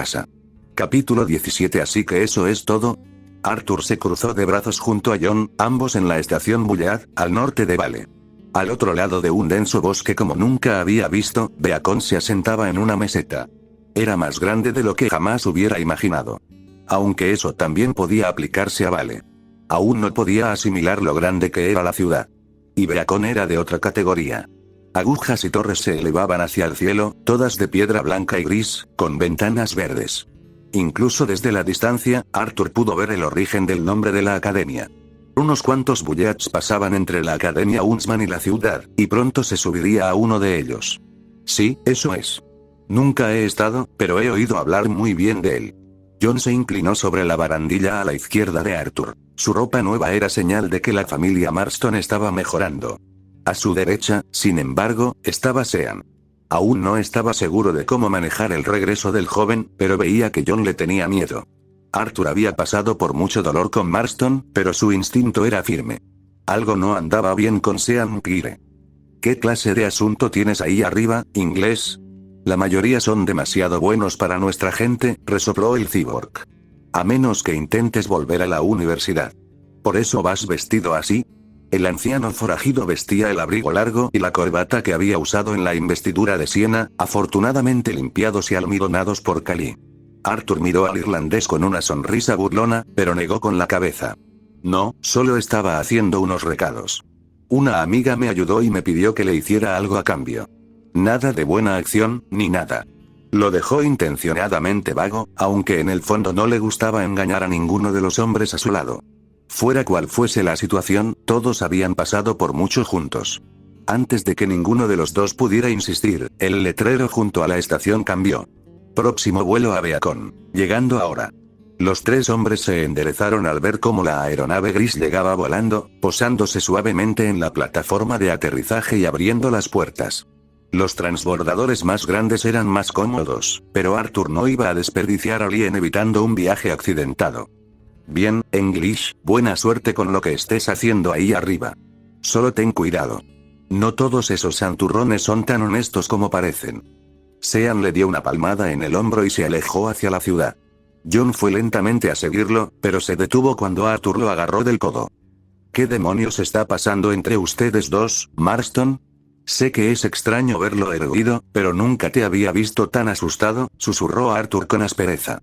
casa. Capítulo 17. Así que eso es todo. Arthur se cruzó de brazos junto a John, ambos en la estación Bullard, al norte de Vale. Al otro lado de un denso bosque como nunca había visto, Beacon se asentaba en una meseta. Era más grande de lo que jamás hubiera imaginado. Aunque eso también podía aplicarse a Vale. Aún no podía asimilar lo grande que era la ciudad. Y Beacon era de otra categoría. Agujas y torres se elevaban hacia el cielo, todas de piedra blanca y gris, con ventanas verdes. Incluso desde la distancia, Arthur pudo ver el origen del nombre de la academia. Unos cuantos bullets pasaban entre la Academia Huntsman y la ciudad, y pronto se subiría a uno de ellos. Sí, eso es. Nunca he estado, pero he oído hablar muy bien de él. John se inclinó sobre la barandilla a la izquierda de Arthur. Su ropa nueva era señal de que la familia Marston estaba mejorando. A su derecha, sin embargo, estaba Sean. Aún no estaba seguro de cómo manejar el regreso del joven, pero veía que John le tenía miedo. Arthur había pasado por mucho dolor con Marston, pero su instinto era firme. Algo no andaba bien con Sean Quire. ¿Qué clase de asunto tienes ahí arriba, inglés? La mayoría son demasiado buenos para nuestra gente, resopló el cyborg. A menos que intentes volver a la universidad. ¿Por eso vas vestido así? El anciano forajido vestía el abrigo largo y la corbata que había usado en la investidura de Siena, afortunadamente limpiados y almidonados por Cali. Arthur miró al irlandés con una sonrisa burlona, pero negó con la cabeza. No, solo estaba haciendo unos recados. Una amiga me ayudó y me pidió que le hiciera algo a cambio. Nada de buena acción, ni nada. Lo dejó intencionadamente vago, aunque en el fondo no le gustaba engañar a ninguno de los hombres a su lado. Fuera cual fuese la situación, todos habían pasado por mucho juntos. Antes de que ninguno de los dos pudiera insistir, el letrero junto a la estación cambió. Próximo vuelo a Beacon, llegando ahora. Los tres hombres se enderezaron al ver cómo la aeronave gris llegaba volando, posándose suavemente en la plataforma de aterrizaje y abriendo las puertas. Los transbordadores más grandes eran más cómodos, pero Arthur no iba a desperdiciar a Lien evitando un viaje accidentado. Bien, English, buena suerte con lo que estés haciendo ahí arriba. Solo ten cuidado. No todos esos santurrones son tan honestos como parecen. Sean le dio una palmada en el hombro y se alejó hacia la ciudad. John fue lentamente a seguirlo, pero se detuvo cuando Arthur lo agarró del codo. ¿Qué demonios está pasando entre ustedes dos, Marston? Sé que es extraño verlo erguido, pero nunca te había visto tan asustado, susurró Arthur con aspereza.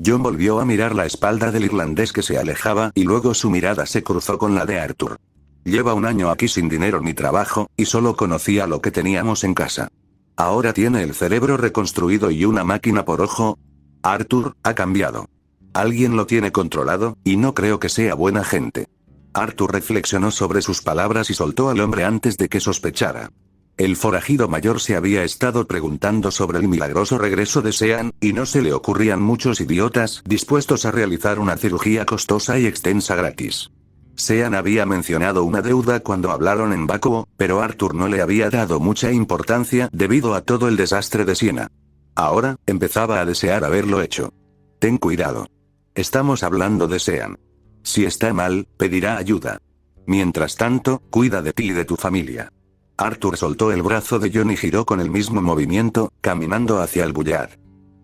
John volvió a mirar la espalda del irlandés que se alejaba y luego su mirada se cruzó con la de Arthur. Lleva un año aquí sin dinero ni trabajo, y solo conocía lo que teníamos en casa. Ahora tiene el cerebro reconstruido y una máquina por ojo. Arthur, ha cambiado. Alguien lo tiene controlado, y no creo que sea buena gente. Arthur reflexionó sobre sus palabras y soltó al hombre antes de que sospechara. El forajido mayor se había estado preguntando sobre el milagroso regreso de Sean, y no se le ocurrían muchos idiotas dispuestos a realizar una cirugía costosa y extensa gratis. Sean había mencionado una deuda cuando hablaron en Bakuo, pero Arthur no le había dado mucha importancia debido a todo el desastre de Siena. Ahora, empezaba a desear haberlo hecho. Ten cuidado. Estamos hablando de Sean. Si está mal, pedirá ayuda. Mientras tanto, cuida de ti y de tu familia. Arthur soltó el brazo de John y giró con el mismo movimiento, caminando hacia el Bullard.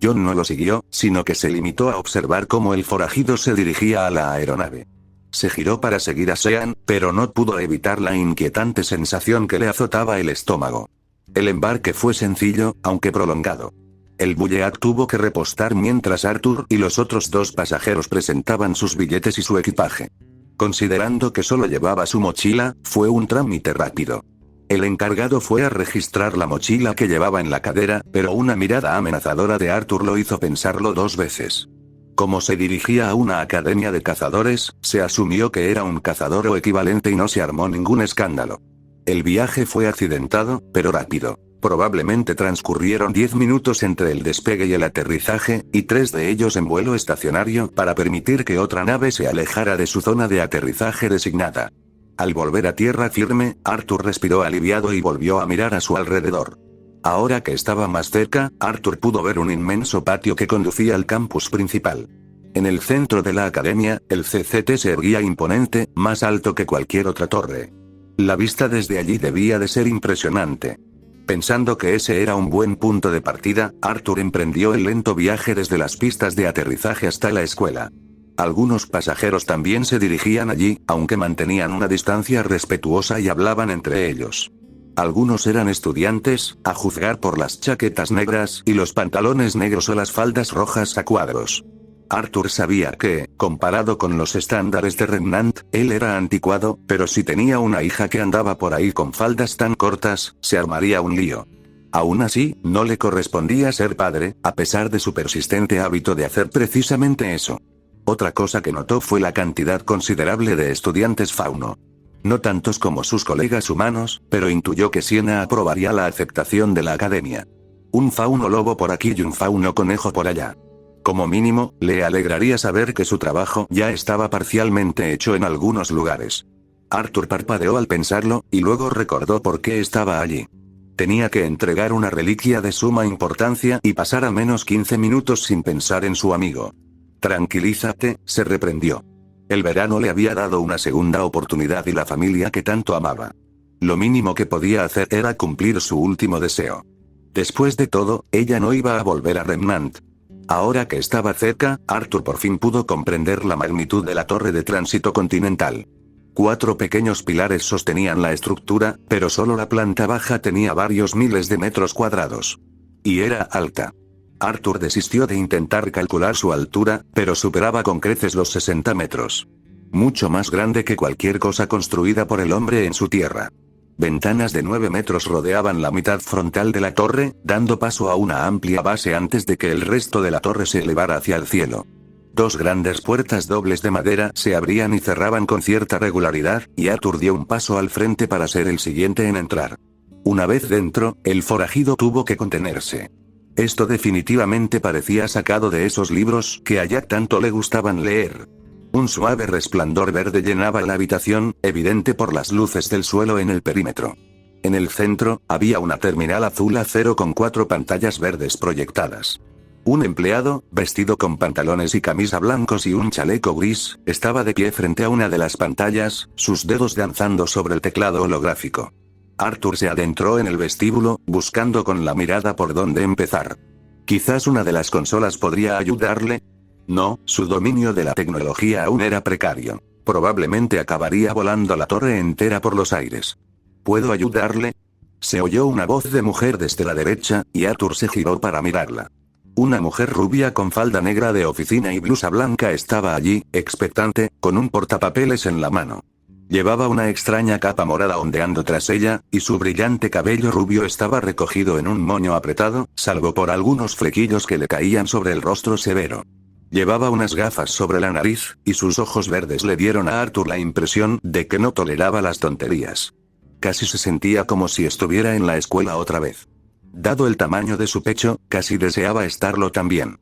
John no lo siguió, sino que se limitó a observar cómo el forajido se dirigía a la aeronave. Se giró para seguir a Sean, pero no pudo evitar la inquietante sensación que le azotaba el estómago. El embarque fue sencillo, aunque prolongado. El Bullard tuvo que repostar mientras Arthur y los otros dos pasajeros presentaban sus billetes y su equipaje. Considerando que solo llevaba su mochila, fue un trámite rápido. El encargado fue a registrar la mochila que llevaba en la cadera, pero una mirada amenazadora de Arthur lo hizo pensarlo dos veces. Como se dirigía a una academia de cazadores, se asumió que era un cazador o equivalente y no se armó ningún escándalo. El viaje fue accidentado, pero rápido. Probablemente transcurrieron 10 minutos entre el despegue y el aterrizaje, y 3 de ellos en vuelo estacionario para permitir que otra nave se alejara de su zona de aterrizaje designada. Al volver a tierra firme, Arthur respiró aliviado y volvió a mirar a su alrededor. Ahora que estaba más cerca, Arthur pudo ver un inmenso patio que conducía al campus principal. En el centro de la academia, el CCT se erguía imponente, más alto que cualquier otra torre. La vista desde allí debía de ser impresionante. Pensando que ese era un buen punto de partida, Arthur emprendió el lento viaje desde las pistas de aterrizaje hasta la escuela. Algunos pasajeros también se dirigían allí, aunque mantenían una distancia respetuosa y hablaban entre ellos. Algunos eran estudiantes, a juzgar por las chaquetas negras y los pantalones negros o las faldas rojas a cuadros. Arthur sabía que, comparado con los estándares de Remnant, él era anticuado, pero si tenía una hija que andaba por ahí con faldas tan cortas, se armaría un lío. Aún así, no le correspondía ser padre, a pesar de su persistente hábito de hacer precisamente eso. Otra cosa que notó fue la cantidad considerable de estudiantes fauno. No tantos como sus colegas humanos, pero intuyó que Siena aprobaría la aceptación de la academia. Un fauno lobo por aquí y un fauno conejo por allá. Como mínimo, le alegraría saber que su trabajo ya estaba parcialmente hecho en algunos lugares. Arthur parpadeó al pensarlo, y luego recordó por qué estaba allí. Tenía que entregar una reliquia de suma importancia y pasar al menos 15 minutos sin pensar en su amigo. Tranquilízate, se reprendió. El verano le había dado una segunda oportunidad y la familia que tanto amaba. Lo mínimo que podía hacer era cumplir su último deseo. Después de todo, ella no iba a volver a Remnant. Ahora que estaba cerca, Arthur por fin pudo comprender la magnitud de la torre de tránsito continental. 4 pequeños pilares sostenían la estructura, pero solo la planta baja tenía varios miles de metros cuadrados. Y era alta. Arthur desistió de intentar calcular su altura, pero superaba con creces los 60 metros. Mucho más grande que cualquier cosa construida por el hombre en su tierra. Ventanas de 9 metros rodeaban la mitad frontal de la torre, dando paso a una amplia base antes de que el resto de la torre se elevara hacia el cielo. 2 grandes puertas dobles de madera se abrían y cerraban con cierta regularidad, y Arthur dio un paso al frente para ser el siguiente en entrar. Una vez dentro, el forajido tuvo que contenerse. Esto definitivamente parecía sacado de esos libros que a Jack tanto le gustaban leer. Un suave resplandor verde llenaba la habitación, evidente por las luces del suelo en el perímetro. En el centro, había una terminal azul acero con 4 pantallas verdes proyectadas. Un empleado, vestido con pantalones y camisa blancos y un chaleco gris, estaba de pie frente a una de las pantallas, sus dedos danzando sobre el teclado holográfico. Arthur se adentró en el vestíbulo, buscando con la mirada por dónde empezar. Quizás una de las consolas podría ayudarle. No, su dominio de la tecnología aún era precario. Probablemente acabaría volando la torre entera por los aires. ¿Puedo ayudarle? Se oyó una voz de mujer desde la derecha, y Arthur se giró para mirarla. Una mujer rubia con falda negra de oficina y blusa blanca estaba allí, expectante, con un portapapeles en la mano. Llevaba una extraña capa morada ondeando tras ella, y su brillante cabello rubio estaba recogido en un moño apretado, salvo por algunos flequillos que le caían sobre el rostro severo. Llevaba unas gafas sobre la nariz, y sus ojos verdes le dieron a Arthur la impresión de que no toleraba las tonterías. Casi se sentía como si estuviera en la escuela otra vez. Dado el tamaño de su pecho, casi deseaba estarlo también.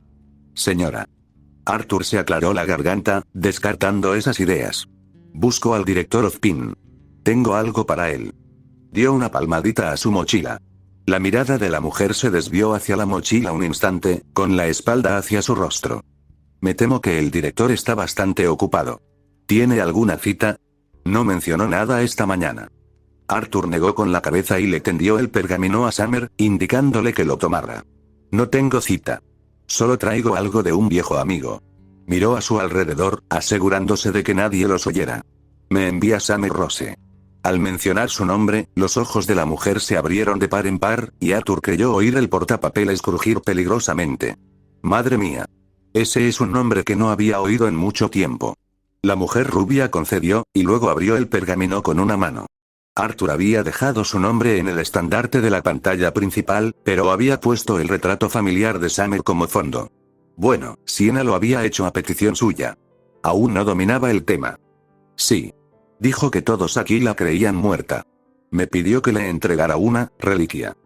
Señora. Arthur se aclaró la garganta, descartando esas ideas. Busco al director Ozpin. Tengo algo para él. Dio una palmadita a su mochila. La mirada de la mujer se desvió hacia la mochila un instante, con la espalda hacia su rostro. Me temo que el director está bastante ocupado. ¿Tiene alguna cita? No mencionó nada esta mañana. Arthur negó con la cabeza y le tendió el pergamino a Summer, indicándole que lo tomara. No tengo cita. Solo traigo algo de un viejo amigo. Miró a su alrededor, asegurándose de que nadie los oyera. Me envía Summer Rose. Al mencionar su nombre, los ojos de la mujer se abrieron de par en par, y Arthur creyó oír el portapapeles crujir peligrosamente. Madre mía. Ese es un nombre que no había oído en mucho tiempo. La mujer rubia concedió, y luego abrió el pergamino con una mano. Arthur había dejado su nombre en el estandarte de la pantalla principal, pero había puesto el retrato familiar de Summer como fondo. Bueno, Siena lo había hecho a petición suya. Aún no dominaba el tema. Sí. Dijo que todos aquí la creían muerta. Me pidió que le entregara una reliquia.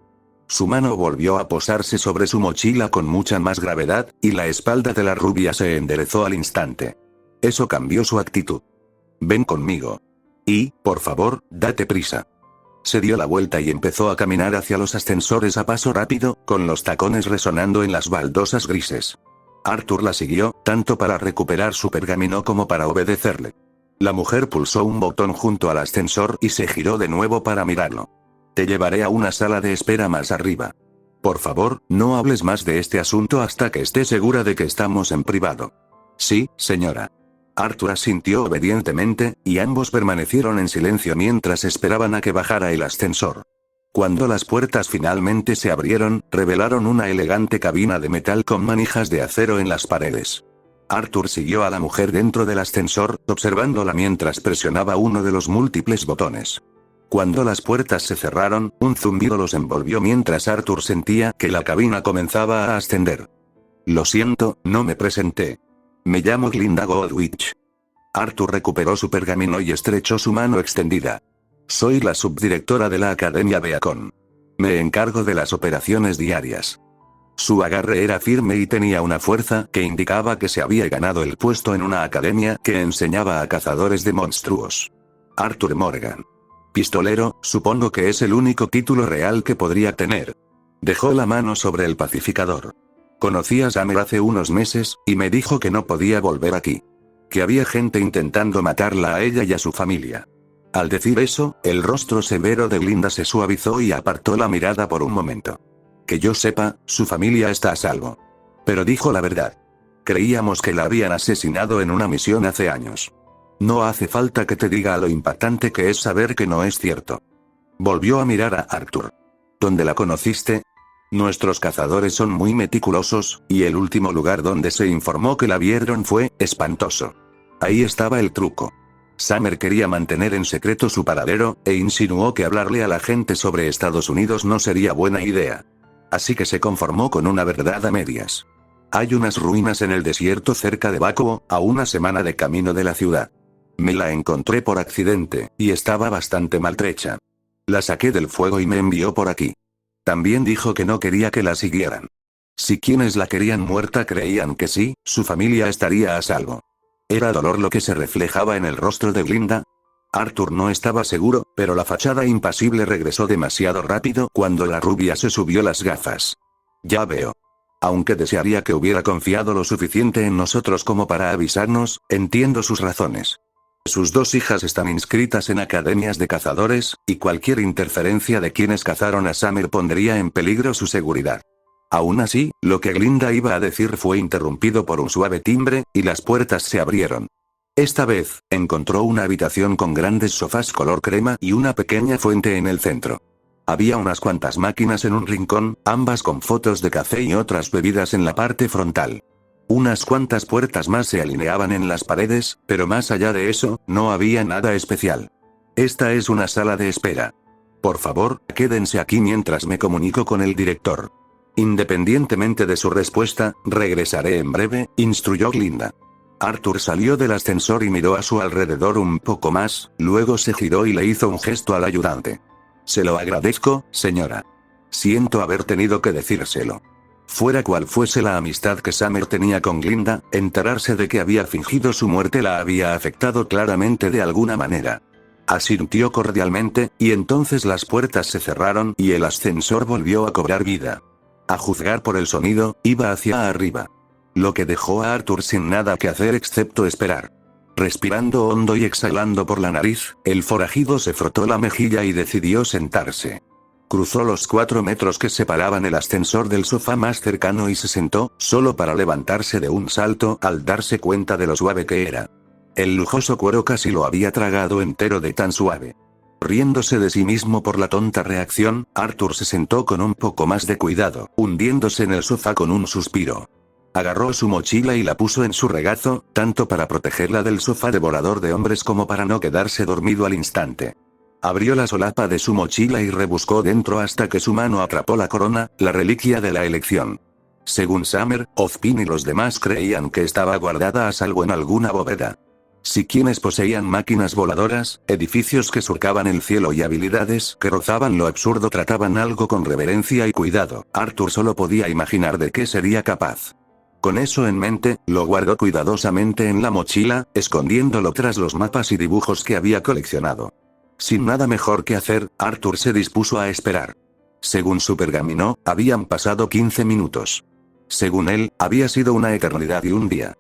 Su mano volvió a posarse sobre su mochila con mucha más gravedad, y la espalda de la rubia se enderezó al instante. Eso cambió su actitud. Ven conmigo. Y, por favor, date prisa. Se dio la vuelta y empezó a caminar hacia los ascensores a paso rápido, con los tacones resonando en las baldosas grises. Arthur la siguió, tanto para recuperar su pergamino como para obedecerle. La mujer pulsó un botón junto al ascensor y se giró de nuevo para mirarlo. Te llevaré a una sala de espera más arriba. Por favor, no hables más de este asunto hasta que esté segura de que estamos en privado. Sí, señora. Arthur asintió obedientemente, y ambos permanecieron en silencio mientras esperaban a que bajara el ascensor. Cuando las puertas finalmente se abrieron, revelaron una elegante cabina de metal con manijas de acero en las paredes. Arthur siguió a la mujer dentro del ascensor, observándola mientras presionaba uno de los múltiples botones. Cuando las puertas se cerraron, un zumbido los envolvió mientras Arthur sentía que la cabina comenzaba a ascender. Lo siento, no me presenté. Me llamo Glinda Goldwich. Arthur recuperó su pergamino y estrechó su mano extendida. Soy la subdirectora de la Academia Beacon. Me encargo de las operaciones diarias. Su agarre era firme y tenía una fuerza que indicaba que se había ganado el puesto en una academia que enseñaba a cazadores de monstruos. Arthur Morgan. Pistolero, supongo que es el único título real que podría tener. Dejó la mano sobre el pacificador. Conocí a Summer hace unos meses, y me dijo que no podía volver aquí. Que había gente intentando matarla a ella y a su familia. Al decir eso, el rostro severo de Glinda se suavizó y apartó la mirada por un momento. Que yo sepa, su familia está a salvo. Pero dijo la verdad. Creíamos que la habían asesinado en una misión hace años. No hace falta que te diga lo impactante que es saber que no es cierto. Volvió a mirar a Arthur. ¿Dónde la conociste? Nuestros cazadores son muy meticulosos, y el último lugar donde se informó que la vieron fue espantoso. Ahí estaba el truco. Summer quería mantener en secreto su paradero, e insinuó que hablarle a la gente sobre Estados Unidos no sería buena idea. Así que se conformó con una verdad a medias. Hay unas ruinas en el desierto cerca de Bacoa, a una semana de camino de la ciudad. Me la encontré por accidente, y estaba bastante maltrecha. La saqué del fuego y me envió por aquí. También dijo que no quería que la siguieran. Si quienes la querían muerta creían que sí, su familia estaría a salvo. ¿Era dolor lo que se reflejaba en el rostro de Glinda? Arthur no estaba seguro, pero la fachada impasible regresó demasiado rápido cuando la rubia se subió las gafas. Ya veo. Aunque desearía que hubiera confiado lo suficiente en nosotros como para avisarnos, entiendo sus razones. Sus dos hijas están inscritas en academias de cazadores, y cualquier interferencia de quienes cazaron a Summer pondría en peligro su seguridad. Aún así, lo que Glinda iba a decir fue interrumpido por un suave timbre, y las puertas se abrieron. Esta vez, encontró una habitación con grandes sofás color crema y una pequeña fuente en el centro. Había unas cuantas máquinas en un rincón, ambas con fotos de café y otras bebidas en la parte frontal. Unas cuantas puertas más se alineaban en las paredes, pero más allá de eso, no había nada especial. Esta es una sala de espera. Por favor, quédense aquí mientras me comunico con el director. Independientemente de su respuesta, regresaré en breve, instruyó Glinda. Arthur salió del ascensor y miró a su alrededor un poco más, luego se giró y le hizo un gesto al ayudante. Se lo agradezco, señora. Siento haber tenido que decírselo. Fuera cual fuese la amistad que Summer tenía con Glinda, enterarse de que había fingido su muerte la había afectado claramente de alguna manera. Asintió cordialmente, y entonces las puertas se cerraron y el ascensor volvió a cobrar vida. A juzgar por el sonido, iba hacia arriba. Lo que dejó a Arthur sin nada que hacer excepto esperar. Respirando hondo y exhalando por la nariz, el forajido se frotó la mejilla y decidió sentarse. Cruzó los 4 metros que separaban el ascensor del sofá más cercano y se sentó, solo para levantarse de un salto al darse cuenta de lo suave que era. El lujoso cuero casi lo había tragado entero de tan suave. Riéndose de sí mismo por la tonta reacción, Arthur se sentó con un poco más de cuidado, hundiéndose en el sofá con un suspiro. Agarró su mochila y la puso en su regazo, tanto para protegerla del sofá devorador de hombres como para no quedarse dormido al instante. Abrió la solapa de su mochila y rebuscó dentro hasta que su mano atrapó la corona, la reliquia de la elección. Según Summer, Ozpin y los demás creían que estaba guardada a salvo en alguna bóveda. Si quienes poseían máquinas voladoras, edificios que surcaban el cielo y habilidades que rozaban lo absurdo trataban algo con reverencia y cuidado, Arthur solo podía imaginar de qué sería capaz. Con eso en mente, lo guardó cuidadosamente en la mochila, escondiéndolo tras los mapas y dibujos que había coleccionado. Sin nada mejor que hacer, Arthur se dispuso a esperar. Según su pergamino, habían pasado 15 minutos. Según él, había sido una eternidad y un día.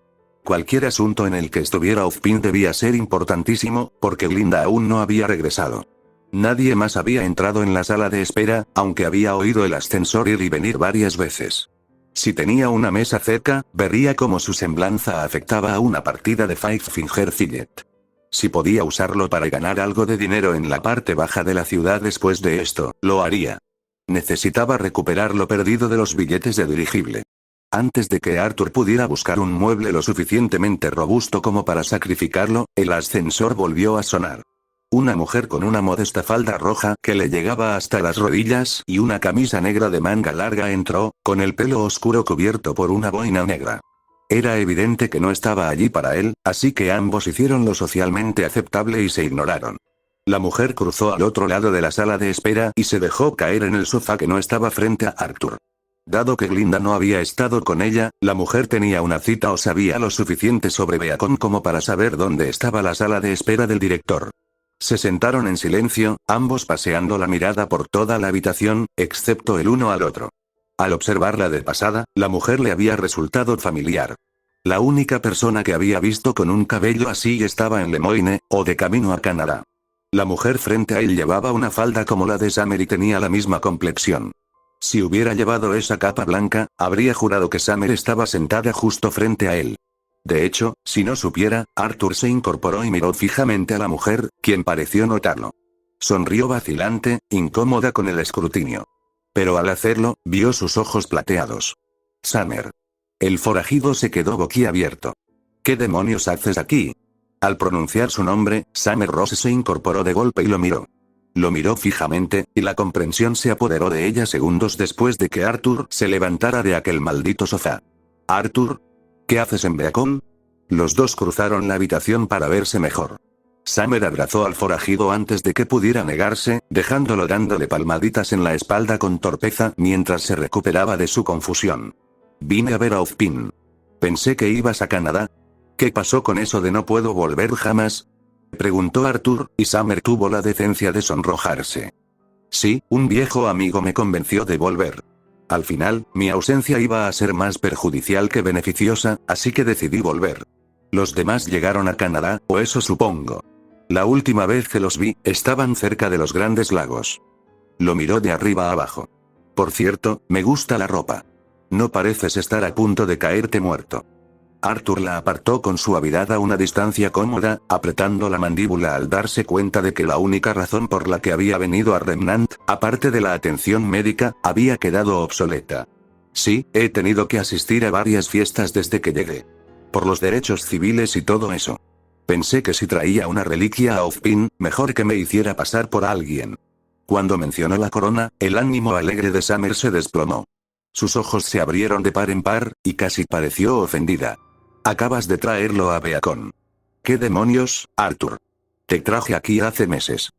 Cualquier asunto en el que estuviera Ozpin debía ser importantísimo, porque Glinda aún no había regresado. Nadie más había entrado en la sala de espera, aunque había oído el ascensor ir y venir varias veces. Si tenía una mesa cerca, vería cómo su semblanza afectaba a una partida de Five Finger Fillet. Si podía usarlo para ganar algo de dinero en la parte baja de la ciudad después de esto, lo haría. Necesitaba recuperar lo perdido de los billetes de dirigible. Antes de que Arthur pudiera buscar un mueble lo suficientemente robusto como para sacrificarlo, el ascensor volvió a sonar. Una mujer con una modesta falda roja que le llegaba hasta las rodillas y una camisa negra de manga larga entró, con el pelo oscuro cubierto por una boina negra. Era evidente que no estaba allí para él, así que ambos hicieron lo socialmente aceptable y se ignoraron. La mujer cruzó al otro lado de la sala de espera y se dejó caer en el sofá que no estaba frente a Arthur. Dado que Glinda no había estado con ella, la mujer tenía una cita o sabía lo suficiente sobre Beacon como para saber dónde estaba la sala de espera del director. Se sentaron en silencio, ambos paseando la mirada por toda la habitación, excepto el uno al otro. Al observarla de pasada, la mujer le había resultado familiar. La única persona que había visto con un cabello así estaba en Lemoyne, o de camino a Canadá. La mujer frente a él llevaba una falda como la de Summer y tenía la misma complexión. Si hubiera llevado esa capa blanca, habría jurado que Summer estaba sentada justo frente a él. De hecho, si no supiera, Arthur se incorporó y miró fijamente a la mujer, quien pareció notarlo. Sonrió vacilante, incómoda con el escrutinio. Pero al hacerlo, vio sus ojos plateados. Summer. El forajido se quedó boquiabierto. ¿Qué demonios haces aquí? Al pronunciar su nombre, Summer Rose se incorporó de golpe y lo miró. Lo miró fijamente, y la comprensión se apoderó de ella segundos después de que Arthur se levantara de aquel maldito sofá. ¿Arthur? ¿Qué haces en Beacon? Los dos cruzaron la habitación para verse mejor. Summer abrazó al forajido antes de que pudiera negarse, dejándolo dándole palmaditas en la espalda con torpeza mientras se recuperaba de su confusión. Vine a ver a Ozpin. Pensé que ibas a Canadá. ¿Qué pasó con eso de no puedo volver jamás? Preguntó Arthur, y Summer tuvo la decencia de sonrojarse. Sí, un viejo amigo me convenció de volver. Al final, mi ausencia iba a ser más perjudicial que beneficiosa, así que decidí volver. Los demás llegaron a Canadá, o eso supongo. La última vez que los vi, estaban cerca de los Grandes Lagos. Lo miró de arriba a abajo. Por cierto, me gusta la ropa. No pareces estar a punto de caerte muerto. Arthur la apartó con suavidad a una distancia cómoda, apretando la mandíbula al darse cuenta de que la única razón por la que había venido a Remnant, aparte de la atención médica, había quedado obsoleta. Sí, he tenido que asistir a varias fiestas desde que llegué. Por los derechos civiles y todo eso. Pensé que si traía una reliquia a Ozpin, mejor que me hiciera pasar por alguien. Cuando mencionó la corona, el ánimo alegre de Summer se desplomó. Sus ojos se abrieron de par en par, y casi pareció ofendida. Acabas de traerlo a Beacon. ¿Qué demonios, Arthur? Te traje aquí hace meses.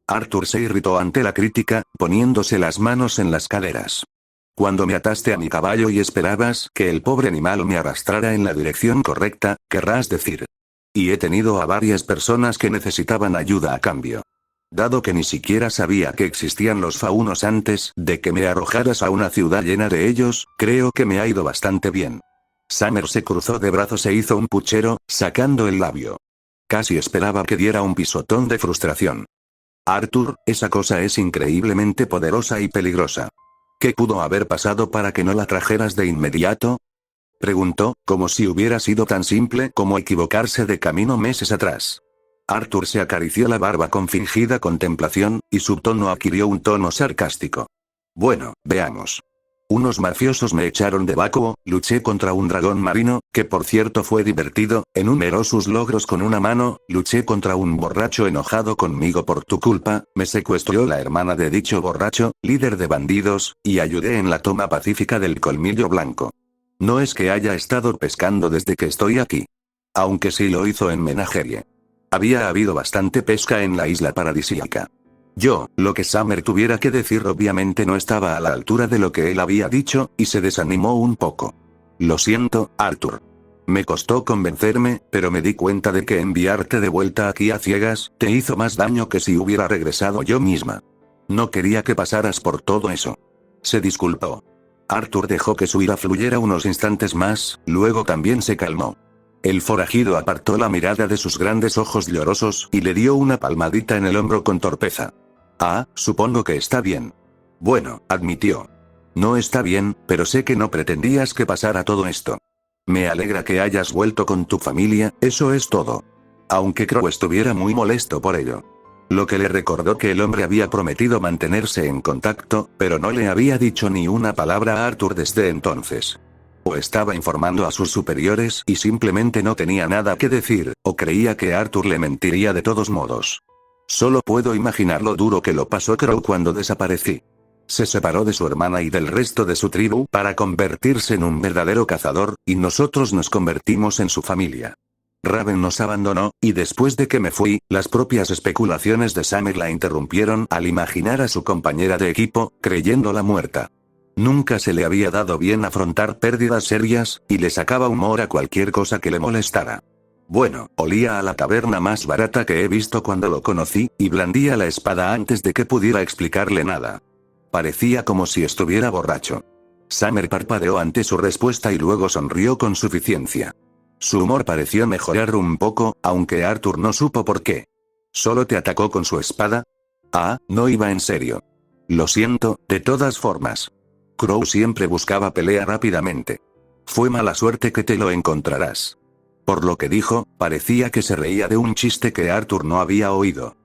Arthur se irritó ante la crítica, poniéndose las manos en las caderas. Cuando me ataste a mi caballo y esperabas que el pobre animal me arrastrara en la dirección correcta, querrás decir. Y he tenido a varias personas que necesitaban ayuda a cambio. Dado que ni siquiera sabía que existían los faunos antes de que me arrojaras a una ciudad llena de ellos, creo que me ha ido bastante bien. Summer se cruzó de brazos e hizo un puchero, sacando el labio. Casi esperaba que diera un pisotón de frustración. Arthur, esa cosa es increíblemente poderosa y peligrosa. ¿Qué pudo haber pasado para que no la trajeras de inmediato? Preguntó, como si hubiera sido tan simple como equivocarse de camino meses atrás. Arthur se acarició la barba con fingida contemplación, y su tono adquirió un tono sarcástico. Bueno, veamos. Unos mafiosos me echaron de Bakuo, luché contra un dragón marino, que por cierto fue divertido, enumeró sus logros con una mano, luché contra un borracho enojado conmigo por tu culpa, me secuestró la hermana de dicho borracho, líder de bandidos, y ayudé en la toma pacífica del Colmillo Blanco. No es que haya estado pescando desde que estoy aquí. Aunque sí lo hizo en Menagerie. Había habido bastante pesca en la isla paradisíaca. Lo que Summer tuviera que decir obviamente no estaba a la altura de lo que él había dicho, y se desanimó un poco. Lo siento, Arthur. Me costó convencerme, pero me di cuenta de que enviarte de vuelta aquí a ciegas, te hizo más daño que si hubiera regresado yo misma. No quería que pasaras por todo eso. Se disculpó. Arthur dejó que su ira fluyera unos instantes más, luego también se calmó. El forajido apartó la mirada de sus grandes ojos llorosos y le dio una palmadita en el hombro con torpeza. Ah, supongo que está bien. Bueno, admitió. No está bien, pero sé que no pretendías que pasara todo esto. Me alegra que hayas vuelto con tu familia, eso es todo. Aunque Crow estuviera muy molesto por ello. Lo que le recordó que el hombre había prometido mantenerse en contacto, pero no le había dicho ni una palabra a Arthur desde entonces. O estaba informando a sus superiores y simplemente no tenía nada que decir, o creía que Arthur le mentiría de todos modos. Solo puedo imaginar lo duro que lo pasó Crow cuando desaparecí. Se separó de su hermana y del resto de su tribu para convertirse en un verdadero cazador, y nosotros nos convertimos en su familia. Raven nos abandonó, y después de que me fui, las propias especulaciones de Summer la interrumpieron al imaginar a su compañera de equipo, creyéndola muerta. Nunca se le había dado bien afrontar pérdidas serias, y le sacaba humor a cualquier cosa que le molestara. Bueno, olía a la taberna más barata que he visto cuando lo conocí, y blandía la espada antes de que pudiera explicarle nada. Parecía como si estuviera borracho. Summer parpadeó ante su respuesta y luego sonrió con suficiencia. Su humor pareció mejorar un poco, aunque Arthur no supo por qué. ¿Solo te atacó con su espada? Ah, no iba en serio. Lo siento, de todas formas. Crow siempre buscaba pelea rápidamente. Fue mala suerte que te lo encontrarás. Por lo que dijo, parecía que se reía de un chiste que Arthur no había oído.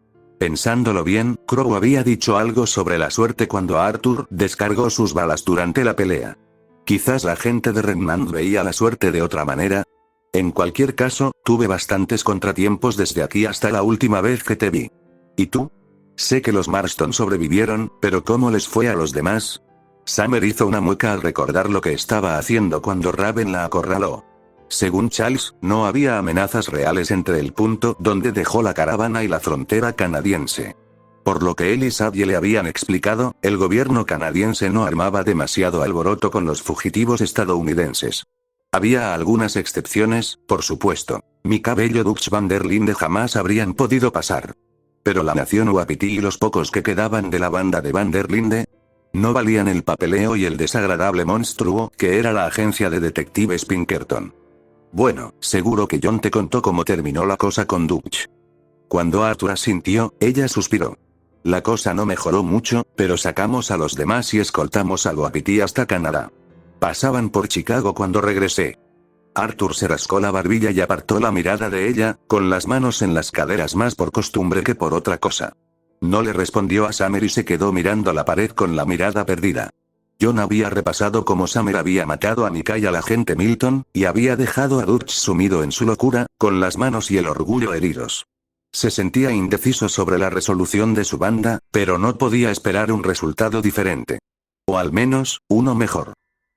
Pensándolo bien, Crow había dicho algo sobre la suerte cuando Arthur descargó sus balas durante la pelea. Quizás la gente de Remnant veía la suerte de otra manera. En cualquier caso, tuve bastantes contratiempos desde aquí hasta la última vez que te vi. ¿Y tú? Sé que los Marston sobrevivieron, pero ¿cómo les fue a los demás? Summer hizo una mueca al recordar lo que estaba haciendo cuando Raven la acorraló. Según Charles, no había amenazas reales entre el punto donde dejó la caravana y la frontera canadiense. Por lo que él y Sadie le habían explicado, el gobierno canadiense no armaba demasiado alboroto con los fugitivos estadounidenses. Había algunas excepciones, por supuesto. Mi cabello Dutch van der Linde jamás habrían podido pasar. Pero la nación Wapiti y los pocos que quedaban de la banda de van der Linde no valían el papeleo y el desagradable monstruo que era la agencia de detectives Pinkerton. Bueno, seguro que John te contó cómo terminó la cosa con Dutch. Cuando Arthur asintió, ella suspiró. La cosa no mejoró mucho, pero sacamos a los demás y escoltamos al Wapiti hasta Canadá. Pasaban por Chicago cuando regresé. Arthur se rascó la barbilla y apartó la mirada de ella, con las manos en las caderas más por costumbre que por otra cosa. No le respondió a Summer y se quedó mirando la pared con la mirada perdida. John había repasado cómo Summer había matado a Micah y al agente Milton, y había dejado a Dutch sumido en su locura, con las manos y el orgullo heridos. Se sentía indeciso sobre la resolución de su banda, pero no podía esperar un resultado diferente. O al menos, uno mejor.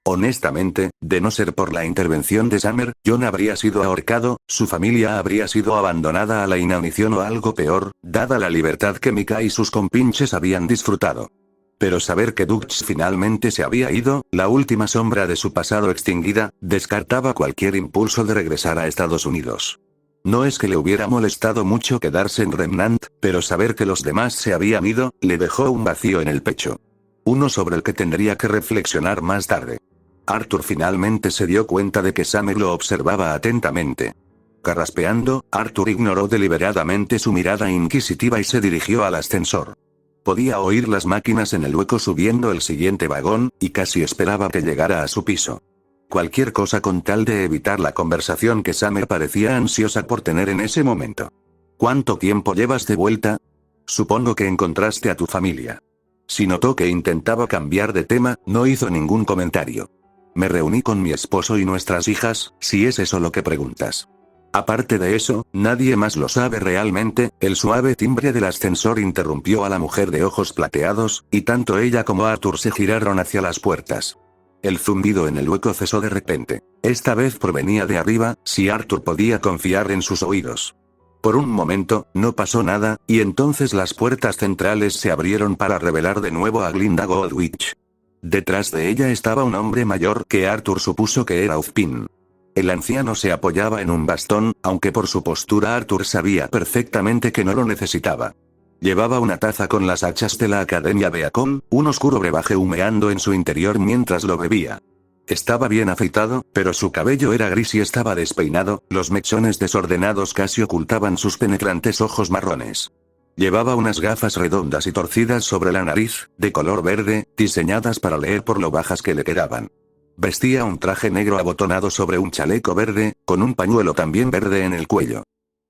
Honestamente, de no ser por la intervención de Summer, John habría sido ahorcado, su familia habría sido abandonada a la inanición o algo peor, dada la libertad que Micah y sus compinches habían disfrutado. Pero saber que Dutch finalmente se había ido, la última sombra de su pasado extinguida, descartaba cualquier impulso de regresar a Estados Unidos. No es que le hubiera molestado mucho quedarse en Remnant, pero saber que los demás se habían ido, le dejó un vacío en el pecho. Uno sobre el que tendría que reflexionar más tarde. Arthur finalmente se dio cuenta de que Summer lo observaba atentamente. Carraspeando, Arthur ignoró deliberadamente su mirada inquisitiva y se dirigió al ascensor. Podía oír las máquinas en el hueco subiendo el siguiente vagón, y casi esperaba que llegara a su piso. Cualquier cosa con tal de evitar la conversación que Summer parecía ansiosa por tener en ese momento. ¿Cuánto tiempo llevas de vuelta? Supongo que encontraste a tu familia. Si notó que intentaba cambiar de tema, no hizo ningún comentario. Me reuní con mi esposo y nuestras hijas, si es eso lo que preguntas. Aparte de eso, nadie más lo sabe realmente. El suave timbre del ascensor interrumpió a la mujer de ojos plateados, y tanto ella como Arthur se giraron hacia las puertas. El zumbido en el hueco cesó de repente. Esta vez provenía de arriba, si Arthur podía confiar en sus oídos. Por un momento, no pasó nada, y entonces las puertas centrales se abrieron para revelar de nuevo a Glinda Goldwich. Detrás de ella estaba un hombre mayor que Arthur supuso que era Ozpin. El anciano se apoyaba en un bastón, aunque por su postura Arthur sabía perfectamente que no lo necesitaba. Llevaba una taza con las hachas de la Academia Beacon, un oscuro brebaje humeando en su interior mientras lo bebía. Estaba bien afeitado, pero su cabello era gris y estaba despeinado, los mechones desordenados casi ocultaban sus penetrantes ojos marrones. Llevaba unas gafas redondas y torcidas sobre la nariz, de color verde, diseñadas para leer por lo bajas que le quedaban. Vestía un traje negro abotonado sobre un chaleco verde, con un pañuelo también verde en el cuello.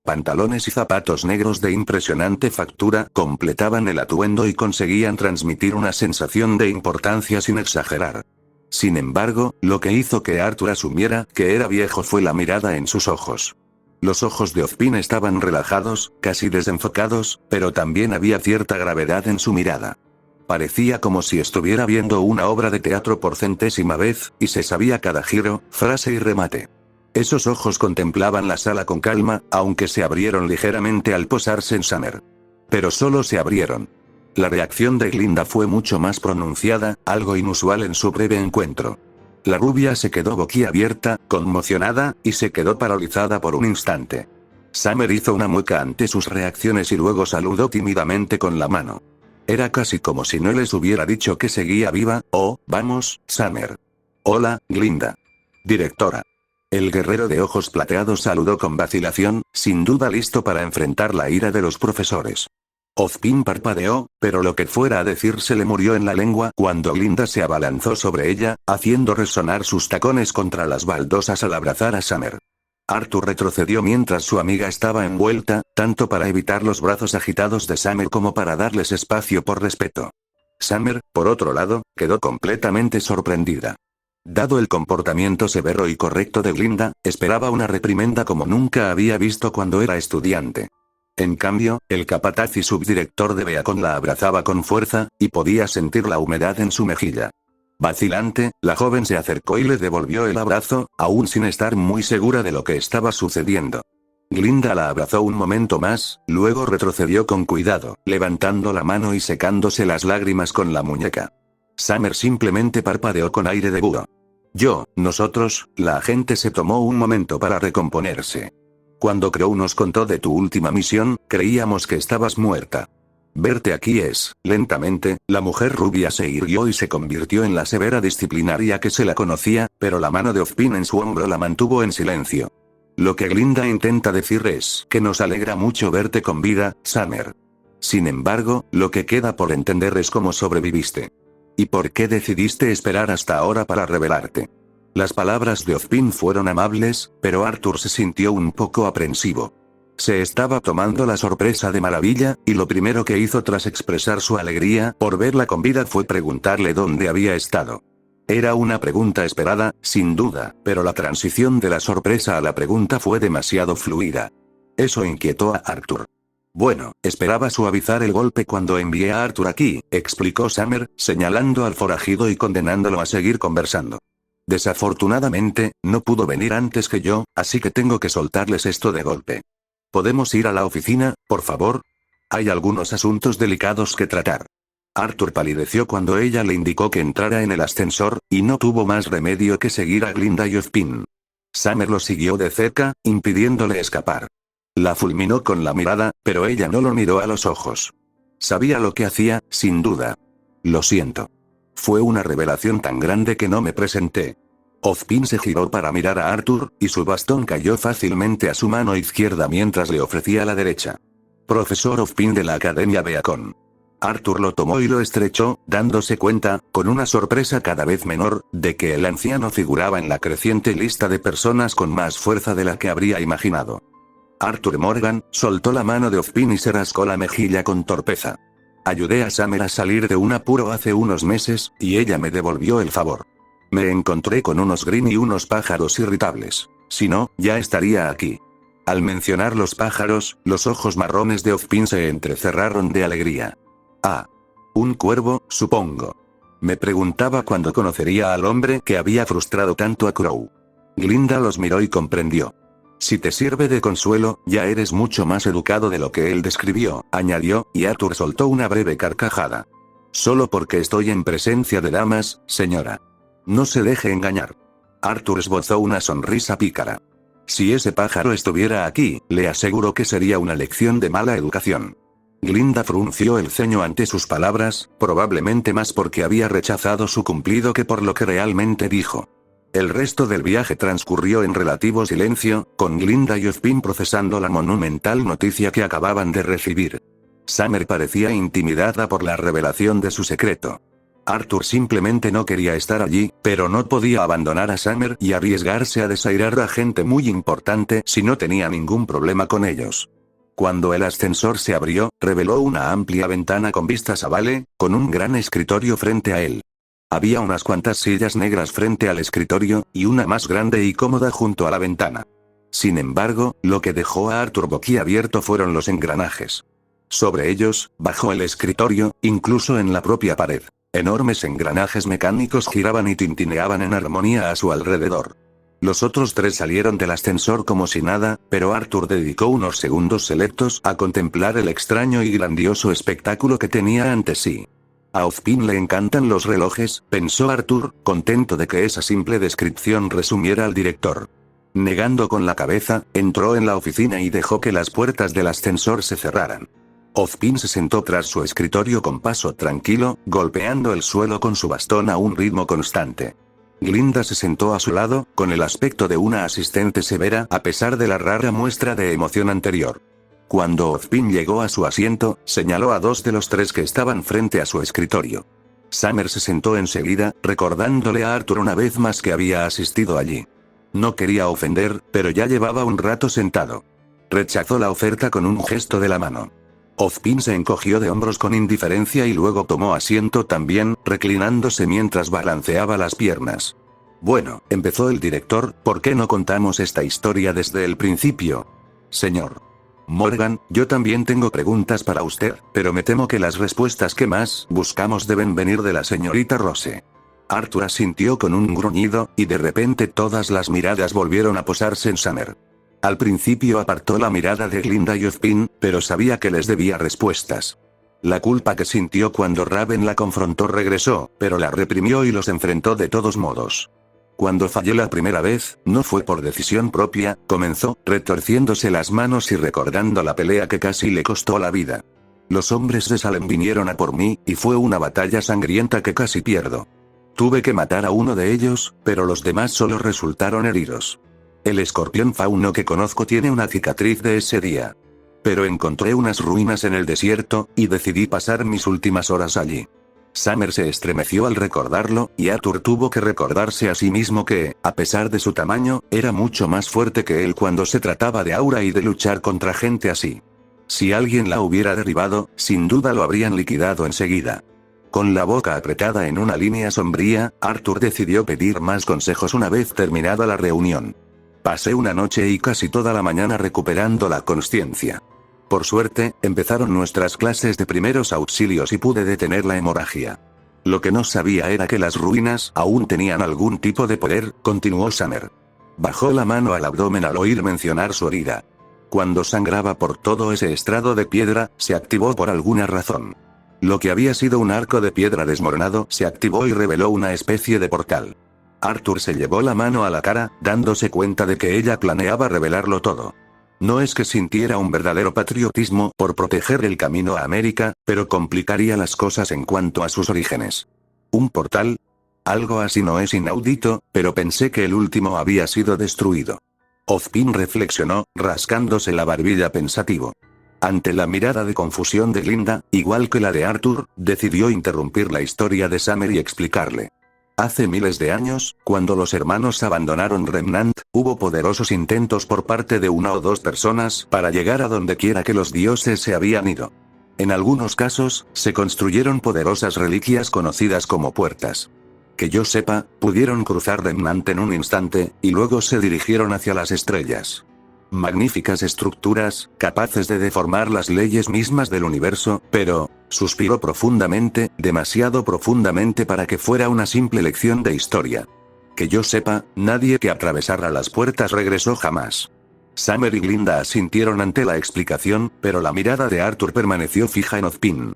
Pantalones y zapatos negros de impresionante factura completaban el atuendo y conseguían transmitir una sensación de importancia sin exagerar. Sin embargo, lo que hizo que Arthur asumiera que era viejo fue la mirada en sus ojos. Los ojos de Ozpin estaban relajados, casi desenfocados, pero también había cierta gravedad en su mirada. Parecía como si estuviera viendo una obra de teatro por centésima vez, y se sabía cada giro, frase y remate. Esos ojos contemplaban la sala con calma, aunque se abrieron ligeramente al posarse en Summer. Pero solo se abrieron. La reacción de Glinda fue mucho más pronunciada, algo inusual en su breve encuentro. La rubia se quedó boquiabierta, conmocionada, y se quedó paralizada por un instante. Summer hizo una mueca ante sus reacciones y luego saludó tímidamente con la mano. Era casi como si no les hubiera dicho que seguía viva. Oh, vamos, Summer. Hola, Glinda. Directora. El guerrero de ojos plateados saludó con vacilación, sin duda listo para enfrentar la ira de los profesores. Ozpin parpadeó, pero lo que fuera a decir se le murió en la lengua cuando Glinda se abalanzó sobre ella, haciendo resonar sus tacones contra las baldosas al abrazar a Summer. Arthur retrocedió mientras su amiga estaba envuelta, tanto para evitar los brazos agitados de Summer como para darles espacio por respeto. Summer, por otro lado, quedó completamente sorprendida. Dado el comportamiento severo y correcto de Glinda, esperaba una reprimenda como nunca había visto cuando era estudiante. En cambio, el capataz y subdirector de Beacon la abrazaba con fuerza, y podía sentir la humedad en su mejilla. Vacilante, la joven se acercó y le devolvió el abrazo, aún sin estar muy segura de lo que estaba sucediendo. Glinda la abrazó un momento más, luego retrocedió con cuidado, levantando la mano y secándose las lágrimas con la muñeca. Summer simplemente parpadeó con aire de búho. Nosotros, la agente se tomó un momento para recomponerse. Cuando Crow nos contó de tu última misión, creíamos que estabas muerta. Verte aquí es, lentamente, la mujer rubia se irguió y se convirtió en la severa disciplinaria que se la conocía, pero la mano de Ozpin en su hombro la mantuvo en silencio. Lo que Glinda intenta decir es que nos alegra mucho verte con vida, Summer. Sin embargo, lo que queda por entender es cómo sobreviviste. ¿Y por qué decidiste esperar hasta ahora para rebelarte? Las palabras de Ozpin fueron amables, pero Arthur se sintió un poco aprensivo. Se estaba tomando la sorpresa de maravilla, y lo primero que hizo tras expresar su alegría por verla con vida fue preguntarle dónde había estado. Era una pregunta esperada, sin duda, pero la transición de la sorpresa a la pregunta fue demasiado fluida. Eso inquietó a Arthur. Bueno, esperaba suavizar el golpe cuando envié a Arthur aquí, explicó Summer, señalando al forajido y condenándolo a seguir conversando. Desafortunadamente, no pudo venir antes que yo, así que tengo que soltarles esto de golpe. ¿Podemos ir a la oficina, por favor? Hay algunos asuntos delicados que tratar. Arthur palideció cuando ella le indicó que entrara en el ascensor, y no tuvo más remedio que seguir a Glinda y Ozpin. Summer lo siguió de cerca, impidiéndole escapar. La fulminó con la mirada, pero ella no lo miró a los ojos. Sabía lo que hacía, sin duda. Lo siento. Fue una revelación tan grande que no me presenté. Ozpin se giró para mirar a Arthur, y su bastón cayó fácilmente a su mano izquierda mientras le ofrecía la derecha. Profesor Ozpin de la Academia Beacon. Arthur lo tomó y lo estrechó, dándose cuenta, con una sorpresa cada vez menor, de que el anciano figuraba en la creciente lista de personas con más fuerza de la que habría imaginado. Arthur Morgan soltó la mano de Ozpin y se rascó la mejilla con torpeza. Ayudé a Summer a salir de un apuro hace unos meses, y ella me devolvió el favor. Me encontré con unos Green y unos pájaros irritables. Si no, ya estaría aquí. Al mencionar los pájaros, los ojos marrones de Ozpin se entrecerraron de alegría. Ah. Un cuervo, supongo. Me preguntaba cuándo conocería al hombre que había frustrado tanto a Crow. Glinda los miró y comprendió. Si te sirve de consuelo, ya eres mucho más educado de lo que él describió, añadió, y Arthur soltó una breve carcajada. Solo porque estoy en presencia de damas, señora. No se deje engañar. Arthur esbozó una sonrisa pícara. Si ese pájaro estuviera aquí, le aseguro que sería una lección de mala educación. Glinda frunció el ceño ante sus palabras, probablemente más porque había rechazado su cumplido que por lo que realmente dijo. El resto del viaje transcurrió en relativo silencio, con Glinda y Ozpin procesando la monumental noticia que acababan de recibir. Summer parecía intimidada por la revelación de su secreto. Arthur simplemente no quería estar allí, pero no podía abandonar a Summer y arriesgarse a desairar a gente muy importante si no tenía ningún problema con ellos. Cuando el ascensor se abrió, reveló una amplia ventana con vistas a Vale, con un gran escritorio frente a él. Había unas cuantas sillas negras frente al escritorio, y una más grande y cómoda junto a la ventana. Sin embargo, lo que dejó a Arthur boquiabierto fueron los engranajes. Sobre ellos, bajo el escritorio, incluso en la propia pared, enormes engranajes mecánicos giraban y tintineaban en armonía a su alrededor. Los otros tres salieron del ascensor como si nada, pero Arthur dedicó unos segundos selectos a contemplar el extraño y grandioso espectáculo que tenía ante sí. A Ozpin le encantan los relojes, pensó Arthur, contento de que esa simple descripción resumiera al director. Negando con la cabeza, entró en la oficina y dejó que las puertas del ascensor se cerraran. Ozpin se sentó tras su escritorio con paso tranquilo, golpeando el suelo con su bastón a un ritmo constante. Glinda se sentó a su lado, con el aspecto de una asistente severa a pesar de la rara muestra de emoción anterior. Cuando Ozpin llegó a su asiento, señaló a dos de los tres que estaban frente a su escritorio. Summer se sentó enseguida, recordándole a Arthur una vez más que había asistido allí. No quería ofender, pero ya llevaba un rato sentado. Rechazó la oferta con un gesto de la mano. Ozpin se encogió de hombros con indiferencia y luego tomó asiento también, reclinándose mientras balanceaba las piernas. Bueno, empezó el director, ¿por qué no contamos esta historia desde el principio? Señor Morgan, yo también tengo preguntas para usted, pero me temo que las respuestas que más buscamos deben venir de la señorita Rose. Arthur asintió con un gruñido, y de repente todas las miradas volvieron a posarse en Summer. Al principio apartó la mirada de Glinda y Ozpin, pero sabía que les debía respuestas. La culpa que sintió cuando Raven la confrontó regresó, pero la reprimió y los enfrentó de todos modos. Cuando falló la primera vez, no fue por decisión propia, comenzó, retorciéndose las manos y recordando la pelea que casi le costó la vida. Los hombres de Salem vinieron a por mí, y fue una batalla sangrienta que casi pierdo. Tuve que matar a uno de ellos, pero los demás solo resultaron heridos. El escorpión fauno que conozco tiene una cicatriz de ese día. Pero encontré unas ruinas en el desierto, y decidí pasar mis últimas horas allí. Summer se estremeció al recordarlo, y Arthur tuvo que recordarse a sí mismo que, a pesar de su tamaño, era mucho más fuerte que él cuando se trataba de Aura y de luchar contra gente así. Si alguien la hubiera derribado, sin duda lo habrían liquidado enseguida. Con la boca apretada en una línea sombría, Arthur decidió pedir más consejos una vez terminada la reunión. Pasé una noche y casi toda la mañana recuperando la consciencia. Por suerte, empezaron nuestras clases de primeros auxilios y pude detener la hemorragia. Lo que no sabía era que las ruinas aún tenían algún tipo de poder, continuó Summer. Bajó la mano al abdomen al oír mencionar su herida. Cuando sangraba por todo ese estrado de piedra, se activó por alguna razón. Lo que había sido un arco de piedra desmoronado se activó y reveló una especie de portal. Arthur se llevó la mano a la cara, dándose cuenta de que ella planeaba revelarlo todo. No es que sintiera un verdadero patriotismo por proteger el camino a América, pero complicaría las cosas en cuanto a sus orígenes. ¿Un portal? Algo así no es inaudito, pero pensé que el último había sido destruido. Ozpin reflexionó, rascándose la barbilla pensativo. Ante la mirada de confusión de Glinda, igual que la de Arthur, decidió interrumpir la historia de Summer y explicarle. Hace miles de años, cuando los hermanos abandonaron Remnant, hubo poderosos intentos por parte de una o dos personas para llegar a donde quiera que los dioses se habían ido. En algunos casos, se construyeron poderosas reliquias conocidas como puertas. Que yo sepa, pudieron cruzar Remnant en un instante, y luego se dirigieron hacia las estrellas. Magníficas estructuras, capaces de deformar las leyes mismas del universo, pero, suspiró profundamente, demasiado profundamente para que fuera una simple lección de historia. Que yo sepa, nadie que atravesara las puertas regresó jamás. Summer y Glinda asintieron ante la explicación, pero la mirada de Arthur permaneció fija en Ozpin.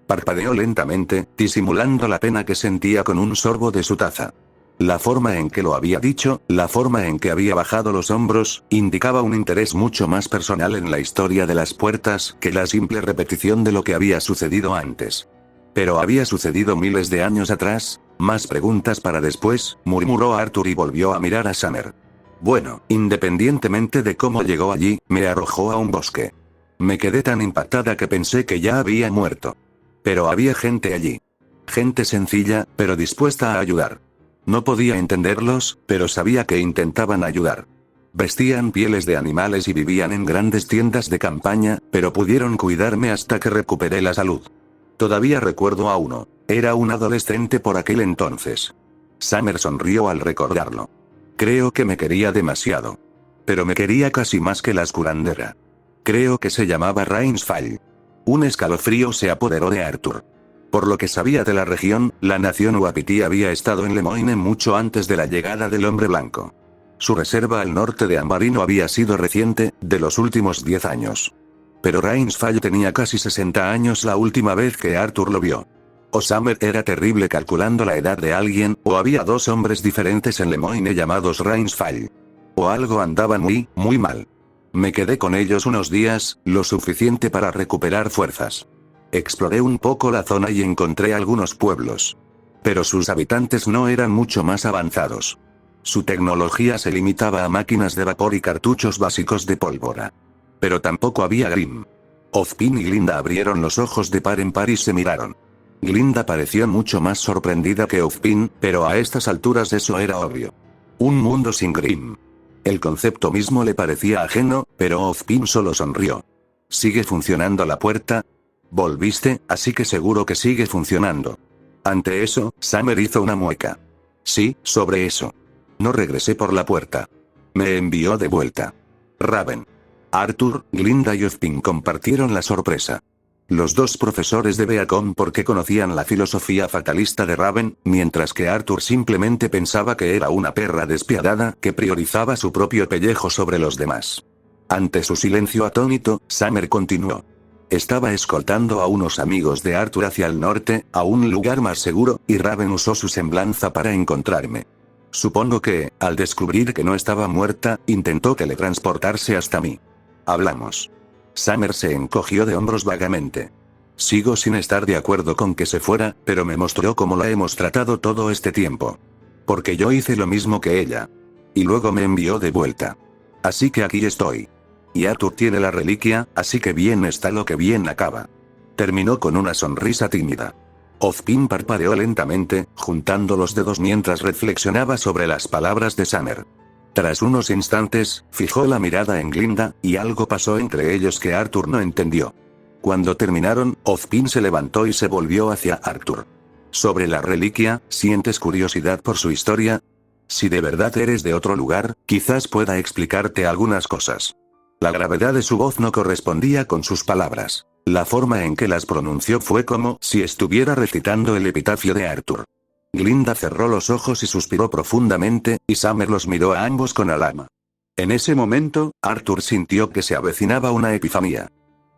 Parpadeó lentamente, disimulando la pena que sentía con un sorbo de su taza. La forma en que lo había dicho, la forma en que había bajado los hombros, indicaba un interés mucho más personal en la historia de las puertas que la simple repetición de lo que había sucedido antes. Pero había sucedido miles de años atrás. Más preguntas para después, murmuró Arthur y volvió a mirar a Summer. Bueno, independientemente de cómo llegó allí, me arrojó a un bosque. Me quedé tan impactada que pensé que ya había muerto. Pero había gente allí. Gente sencilla, pero dispuesta a ayudar. No podía entenderlos, pero sabía que intentaban ayudar. Vestían pieles de animales y vivían en grandes tiendas de campaña, pero pudieron cuidarme hasta que recuperé la salud. Todavía recuerdo a uno. Era un adolescente por aquel entonces. Summer sonrió al recordarlo. Creo que me quería demasiado. Pero me quería casi más que la curandera. Creo que se llamaba Rainsfall. Un escalofrío se apoderó de Arthur. Por lo que sabía de la región, la nación Wapiti había estado en Lemoyne mucho antes de la llegada del hombre blanco. Su reserva al norte de Ambarino había sido reciente, de los últimos 10 años. Pero Rainsfall tenía casi 60 años la última vez que Arthur lo vio. O Summer era terrible calculando la edad de alguien, o había dos hombres diferentes en Lemoyne llamados Rainsfall. O algo andaba muy, muy mal. Me quedé con ellos unos días, lo suficiente para recuperar fuerzas. Exploré un poco la zona y encontré algunos pueblos. Pero sus habitantes no eran mucho más avanzados. Su tecnología se limitaba a máquinas de vapor y cartuchos básicos de pólvora. Pero tampoco había Grim. Ozpin y Glinda abrieron los ojos de par en par y se miraron. Glinda pareció mucho más sorprendida que Ozpin, pero a estas alturas eso era obvio. Un mundo sin Grim. El concepto mismo le parecía ajeno, pero Ozpin solo sonrió. ¿Sigue funcionando la puerta? Volviste, así que seguro que sigue funcionando. Ante eso, Summer hizo una mueca. Sí, sobre eso. No regresé por la puerta. Me envió de vuelta. Raven. Arthur, Glinda y Ozpin compartieron la sorpresa. Los dos profesores de Beacon porque conocían la filosofía fatalista de Raven, mientras que Arthur simplemente pensaba que era una perra despiadada que priorizaba su propio pellejo sobre los demás. Ante su silencio atónito, Summer continuó. Estaba escoltando a unos amigos de Arthur hacia el norte, a un lugar más seguro, y Raven usó su semblanza para encontrarme. Supongo que, al descubrir que no estaba muerta, intentó teletransportarse hasta mí. Hablamos. Summer se encogió de hombros vagamente. Sigo sin estar de acuerdo con que se fuera, pero me mostró cómo la hemos tratado todo este tiempo. Porque yo hice lo mismo que ella. Y luego me envió de vuelta. Así que aquí estoy. Y Arthur tiene la reliquia, así que bien está lo que bien acaba. Terminó con una sonrisa tímida. Ozpin parpadeó lentamente, juntando los dedos mientras reflexionaba sobre las palabras de Summer. Tras unos instantes, fijó la mirada en Glinda, y algo pasó entre ellos que Arthur no entendió. Cuando terminaron, Ozpin se levantó y se volvió hacia Arthur. Sobre la reliquia, ¿sientes curiosidad por su historia? Si de verdad eres de otro lugar, quizás pueda explicarte algunas cosas. La gravedad de su voz no correspondía con sus palabras. La forma en que las pronunció fue como si estuviera recitando el epitafio de Arthur. Glinda cerró los ojos y suspiró profundamente, y Summer los miró a ambos con alarma. En ese momento, Arthur sintió que se avecinaba una epifanía.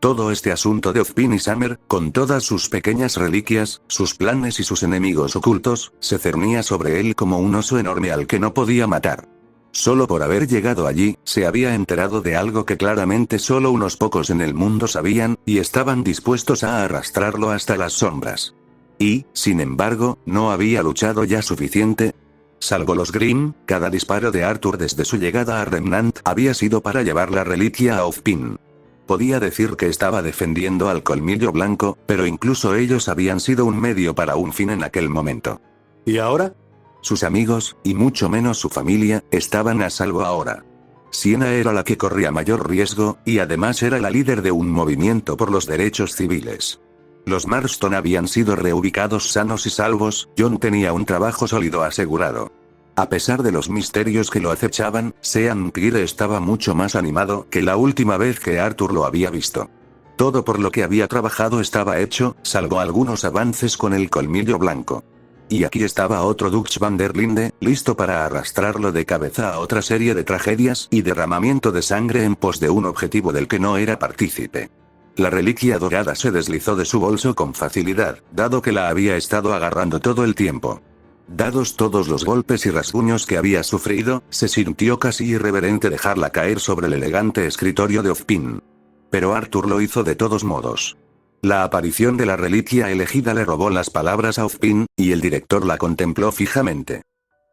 Todo este asunto de Ozpin y Summer, con todas sus pequeñas reliquias, sus planes y sus enemigos ocultos, se cernía sobre él como un oso enorme al que no podía matar. Solo por haber llegado allí, se había enterado de algo que claramente solo unos pocos en el mundo sabían, y estaban dispuestos a arrastrarlo hasta las sombras. Y, sin embargo, ¿no había luchado ya suficiente? Salvo los Grimm, cada disparo de Arthur desde su llegada a Remnant había sido para llevar la reliquia a Ozpin. Podía decir que estaba defendiendo al colmillo blanco, pero incluso ellos habían sido un medio para un fin en aquel momento. ¿Y ahora? Sus amigos, y mucho menos su familia, estaban a salvo ahora. Sienna era la que corría mayor riesgo, y además era la líder de un movimiento por los derechos civiles. Los Marston habían sido reubicados sanos y salvos, Jon tenía un trabajo sólido asegurado. A pesar de los misterios que lo acechaban, Sean Kire estaba mucho más animado que la última vez que Arthur lo había visto. Todo por lo que había trabajado estaba hecho, salvo algunos avances con el colmillo blanco. Y aquí estaba otro Dutch van der Linde, listo para arrastrarlo de cabeza a otra serie de tragedias y derramamiento de sangre en pos de un objetivo del que no era partícipe. La reliquia dorada se deslizó de su bolso con facilidad, dado que la había estado agarrando todo el tiempo. Dados todos los golpes y rasguños que había sufrido, se sintió casi irreverente dejarla caer sobre el elegante escritorio de Ozpin. Pero Arthur lo hizo de todos modos. La aparición de la reliquia elegida le robó las palabras a Ozpin, y el director la contempló fijamente.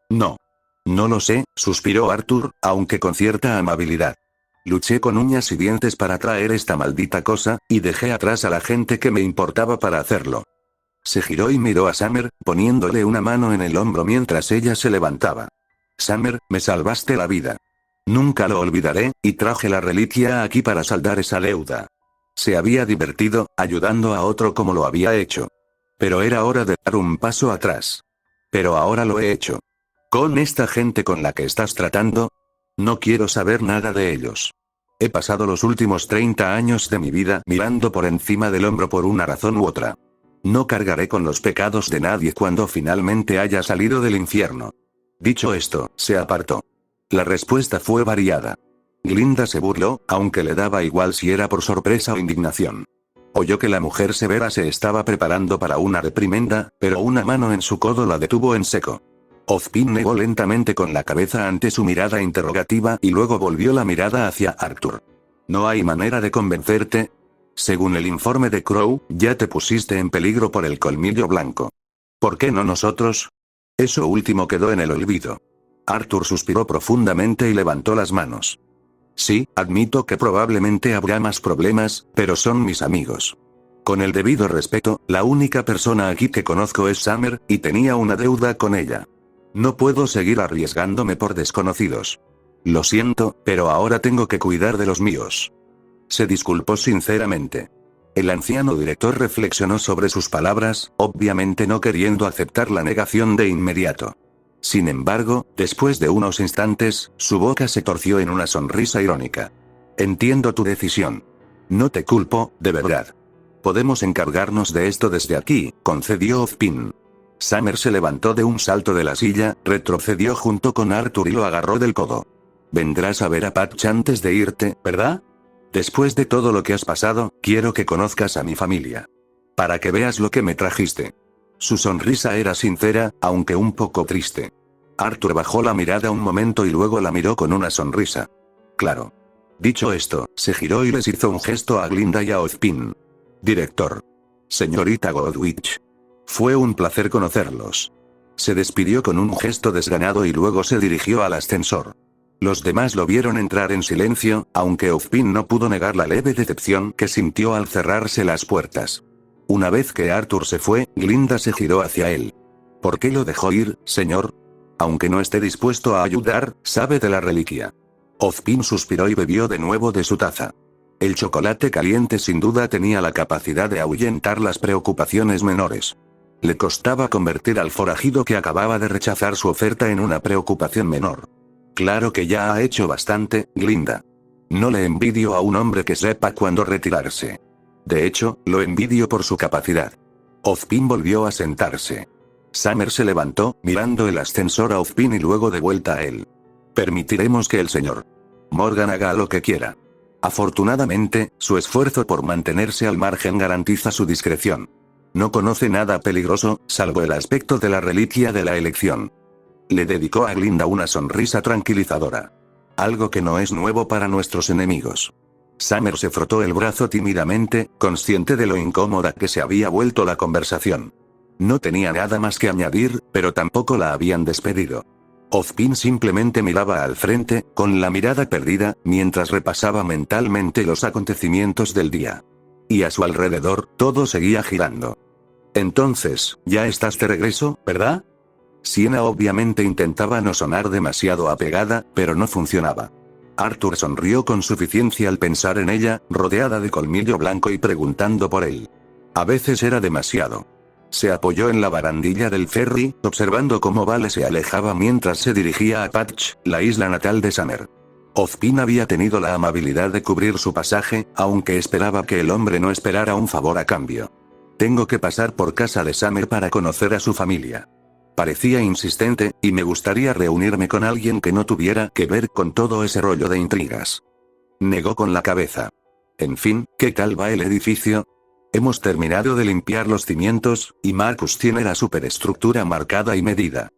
No. No lo sé, suspiró Arthur, aunque con cierta amabilidad. Luché con uñas y dientes para traer esta maldita cosa, y dejé atrás a la gente que me importaba para hacerlo. Se giró y miró a Summer, poniéndole una mano en el hombro mientras ella se levantaba. Summer, me salvaste la vida. Nunca lo olvidaré, y traje la reliquia aquí para saldar esa deuda. Se había divertido, ayudando a otro como lo había hecho. Pero era hora de dar un paso atrás. Pero ahora lo he hecho. ¿Con esta gente con la que estás tratando? No quiero saber nada de ellos. He pasado los últimos 30 años de mi vida mirando por encima del hombro por una razón u otra. No cargaré con los pecados de nadie cuando finalmente haya salido del infierno. Dicho esto, se apartó. La respuesta fue variada. Glinda se burló, aunque le daba igual si era por sorpresa o indignación. Oyó que la mujer severa se estaba preparando para una reprimenda, pero una mano en su codo la detuvo en seco. Ozpin negó lentamente con la cabeza ante su mirada interrogativa y luego volvió la mirada hacia Arthur. ¿No hay manera de convencerte? Según el informe de Crow, ya te pusiste en peligro por el colmillo blanco. ¿Por qué no nosotros? Eso último quedó en el olvido. Arthur suspiró profundamente y levantó las manos. Sí, admito que probablemente habrá más problemas, pero son mis amigos. Con el debido respeto, la única persona aquí que conozco es Summer, y tenía una deuda con ella. No puedo seguir arriesgándome por desconocidos. Lo siento, pero ahora tengo que cuidar de los míos. Se disculpó sinceramente. El anciano director reflexionó sobre sus palabras, obviamente no queriendo aceptar la negación de inmediato. Sin embargo, después de unos instantes, su boca se torció en una sonrisa irónica. Entiendo tu decisión. No te culpo, de verdad. Podemos encargarnos de esto desde aquí, concedió Ozpin. Summer se levantó de un salto de la silla, retrocedió junto con Arthur y lo agarró del codo. Vendrás a ver a Patch antes de irte, ¿verdad? Después de todo lo que has pasado, quiero que conozcas a mi familia. Para que veas lo que me trajiste. Su sonrisa era sincera, aunque un poco triste. Arthur bajó la mirada un momento y luego la miró con una sonrisa. Claro. Dicho esto, se giró y les hizo un gesto a Glinda y a Ozpin. Director. Señorita Godwich. Fue un placer conocerlos. Se despidió con un gesto desganado y luego se dirigió al ascensor. Los demás lo vieron entrar en silencio, aunque Ozpin no pudo negar la leve decepción que sintió al cerrarse las puertas. Una vez que Arthur se fue, Glinda se giró hacia él. ¿Por qué lo dejó ir, señor? Aunque no esté dispuesto a ayudar, sabe de la reliquia. Ozpin suspiró y bebió de nuevo de su taza. El chocolate caliente sin duda tenía la capacidad de ahuyentar las preocupaciones menores. Le costaba convertir al forajido que acababa de rechazar su oferta en una preocupación menor. Claro que ya ha hecho bastante, Glinda. No le envidio a un hombre que sepa cuándo retirarse. De hecho, lo envidio por su capacidad. Ozpin volvió a sentarse. Summer se levantó, mirando el ascensor a Ozpin y luego de vuelta a él. Permitiremos que el señor Morgan haga lo que quiera. Afortunadamente, su esfuerzo por mantenerse al margen garantiza su discreción. No conoce nada peligroso, salvo el aspecto de la reliquia de la elección. Le dedicó a Glinda una sonrisa tranquilizadora. Algo que no es nuevo para nuestros enemigos. Summer se frotó el brazo tímidamente, consciente de lo incómoda que se había vuelto la conversación. No tenía nada más que añadir, pero tampoco la habían despedido. Ozpin simplemente miraba al frente, con la mirada perdida, mientras repasaba mentalmente los acontecimientos del día. Y a su alrededor, todo seguía girando. Entonces, ya estás de regreso, ¿verdad? Sienna obviamente intentaba no sonar demasiado apegada, pero no funcionaba. Arthur sonrió con suficiencia al pensar en ella, rodeada de colmillo blanco y preguntando por él. A veces era demasiado. Se apoyó en la barandilla del ferry, observando cómo Vale se alejaba mientras se dirigía a Patch, la isla natal de Summer. Ozpin había tenido la amabilidad de cubrir su pasaje, aunque esperaba que el hombre no esperara un favor a cambio. Tengo que pasar por casa de Summer para conocer a su familia. Parecía insistente, y me gustaría reunirme con alguien que no tuviera que ver con todo ese rollo de intrigas. Negó con la cabeza. En fin, ¿qué tal va el edificio? Hemos terminado de limpiar los cimientos, y Marcus tiene la superestructura marcada y medida.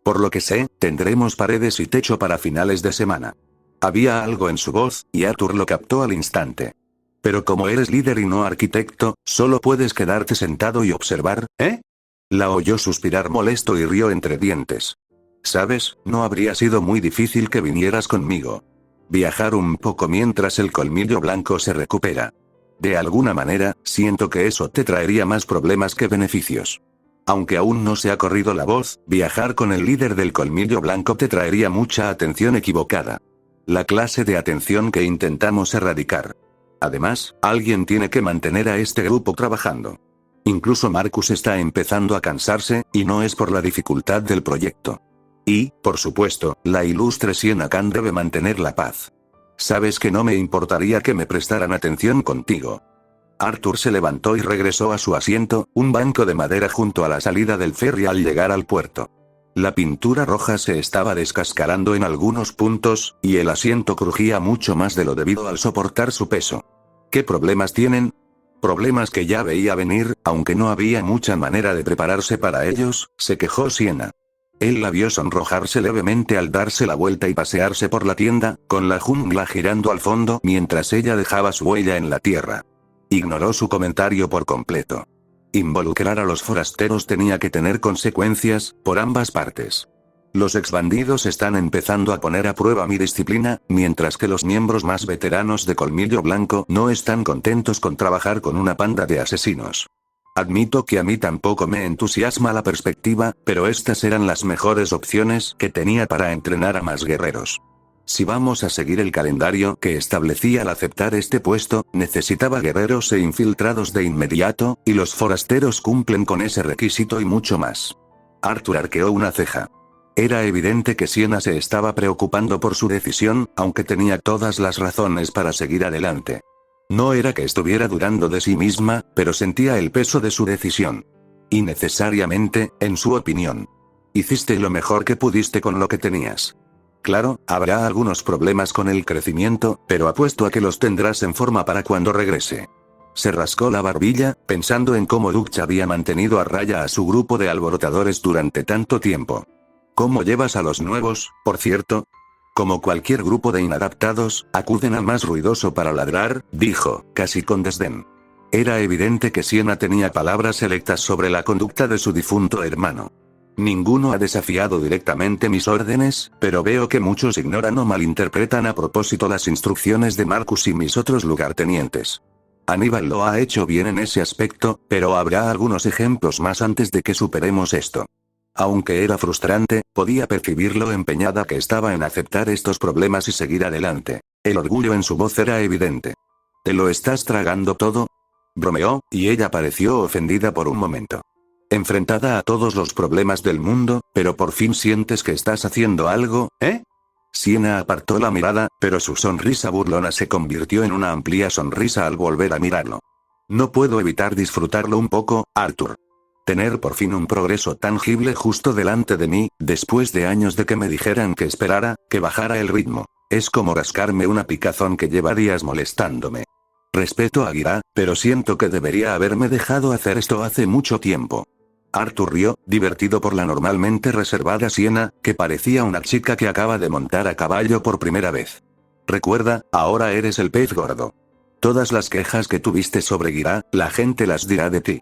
Por lo que sé, tendremos paredes y techo para finales de semana. Había algo en su voz, y Arthur lo captó al instante. Pero como eres líder y no arquitecto, solo puedes quedarte sentado y observar, ¿eh? La oyó suspirar molesto y rió entre dientes. Sabes, no habría sido muy difícil que vinieras conmigo. Viajar un poco mientras el colmillo blanco se recupera. De alguna manera, siento que eso te traería más problemas que beneficios. Aunque aún no se ha corrido la voz, viajar con el líder del colmillo blanco te traería mucha atención equivocada. La clase de atención que intentamos erradicar. Además, alguien tiene que mantener a este grupo trabajando. Incluso Marcus está empezando a cansarse, y no es por la dificultad del proyecto. Y, por supuesto, la ilustre Sienna Khan debe mantener la paz. Sabes que no me importaría que me prestaran atención contigo. Arthur se levantó y regresó a su asiento, un banco de madera junto a la salida del ferry al llegar al puerto. La pintura roja se estaba descascarando en algunos puntos, y el asiento crujía mucho más de lo debido al soportar su peso. ¿Qué problemas tienen? Problemas que ya veía venir, aunque no había mucha manera de prepararse para ellos, se quejó Sienna. Él la vio sonrojarse levemente al darse la vuelta y pasearse por la tienda, con la jungla girando al fondo mientras ella dejaba su huella en la tierra. Ignoró su comentario por completo. Involucrar a los forasteros tenía que tener consecuencias, por ambas partes. Los exbandidos están empezando a poner a prueba mi disciplina, mientras que los miembros más veteranos de Colmillo Blanco no están contentos con trabajar con una panda de asesinos. Admito que a mí tampoco me entusiasma la perspectiva, pero estas eran las mejores opciones que tenía para entrenar a más guerreros. Si vamos a seguir el calendario que establecí al aceptar este puesto, necesitaba guerreros e infiltrados de inmediato, y los forasteros cumplen con ese requisito y mucho más. Arthur arqueó una ceja. Era evidente que Sienna se estaba preocupando por su decisión, aunque tenía todas las razones para seguir adelante. No era que estuviera dudando de sí misma, pero sentía el peso de su decisión. Y necesariamente, en su opinión. Hiciste lo mejor que pudiste con lo que tenías. Claro, habrá algunos problemas con el crecimiento, pero apuesto a que los tendrás en forma para cuando regrese. Se rascó la barbilla, pensando en cómo Dutch había mantenido a raya a su grupo de alborotadores durante tanto tiempo. ¿Cómo llevas a los nuevos, por cierto? Como cualquier grupo de inadaptados, acuden al más ruidoso para ladrar, dijo, casi con desdén. Era evidente que Sienna tenía palabras selectas sobre la conducta de su difunto hermano. Ninguno ha desafiado directamente mis órdenes, pero veo que muchos ignoran o malinterpretan a propósito las instrucciones de Marcus y mis otros lugartenientes. Aníbal lo ha hecho bien en ese aspecto, pero habrá algunos ejemplos más antes de que superemos esto. Aunque era frustrante, podía percibir lo empeñada que estaba en aceptar estos problemas y seguir adelante. El orgullo en su voz era evidente. ¿Te lo estás tragando todo? Bromeó, y ella pareció ofendida por un momento. Enfrentada a todos los problemas del mundo, pero por fin sientes que estás haciendo algo, ¿eh? Sienna apartó la mirada, pero su sonrisa burlona se convirtió en una amplia sonrisa al volver a mirarlo. No puedo evitar disfrutarlo un poco, Arthur. Tener por fin un progreso tangible justo delante de mí, después de años de que me dijeran que esperara, que bajara el ritmo. Es como rascarme una picazón que lleva días molestándome. Respeto a Guira, pero siento que debería haberme dejado hacer esto hace mucho tiempo. Arthur rió, divertido por la normalmente reservada Sienna, que parecía una chica que acaba de montar a caballo por primera vez. Recuerda, ahora eres el pez gordo. Todas las quejas que tuviste sobre Guira, la gente las dirá de ti.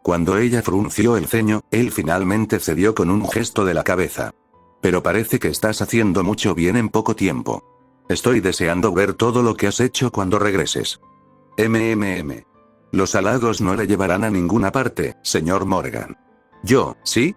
Cuando ella frunció el ceño, él finalmente cedió con un gesto de la cabeza. Pero parece que estás haciendo mucho bien en poco tiempo. Estoy deseando ver todo lo que has hecho cuando regreses. Los halagos no le llevarán a ninguna parte, señor Morgan. ¿Yo, sí?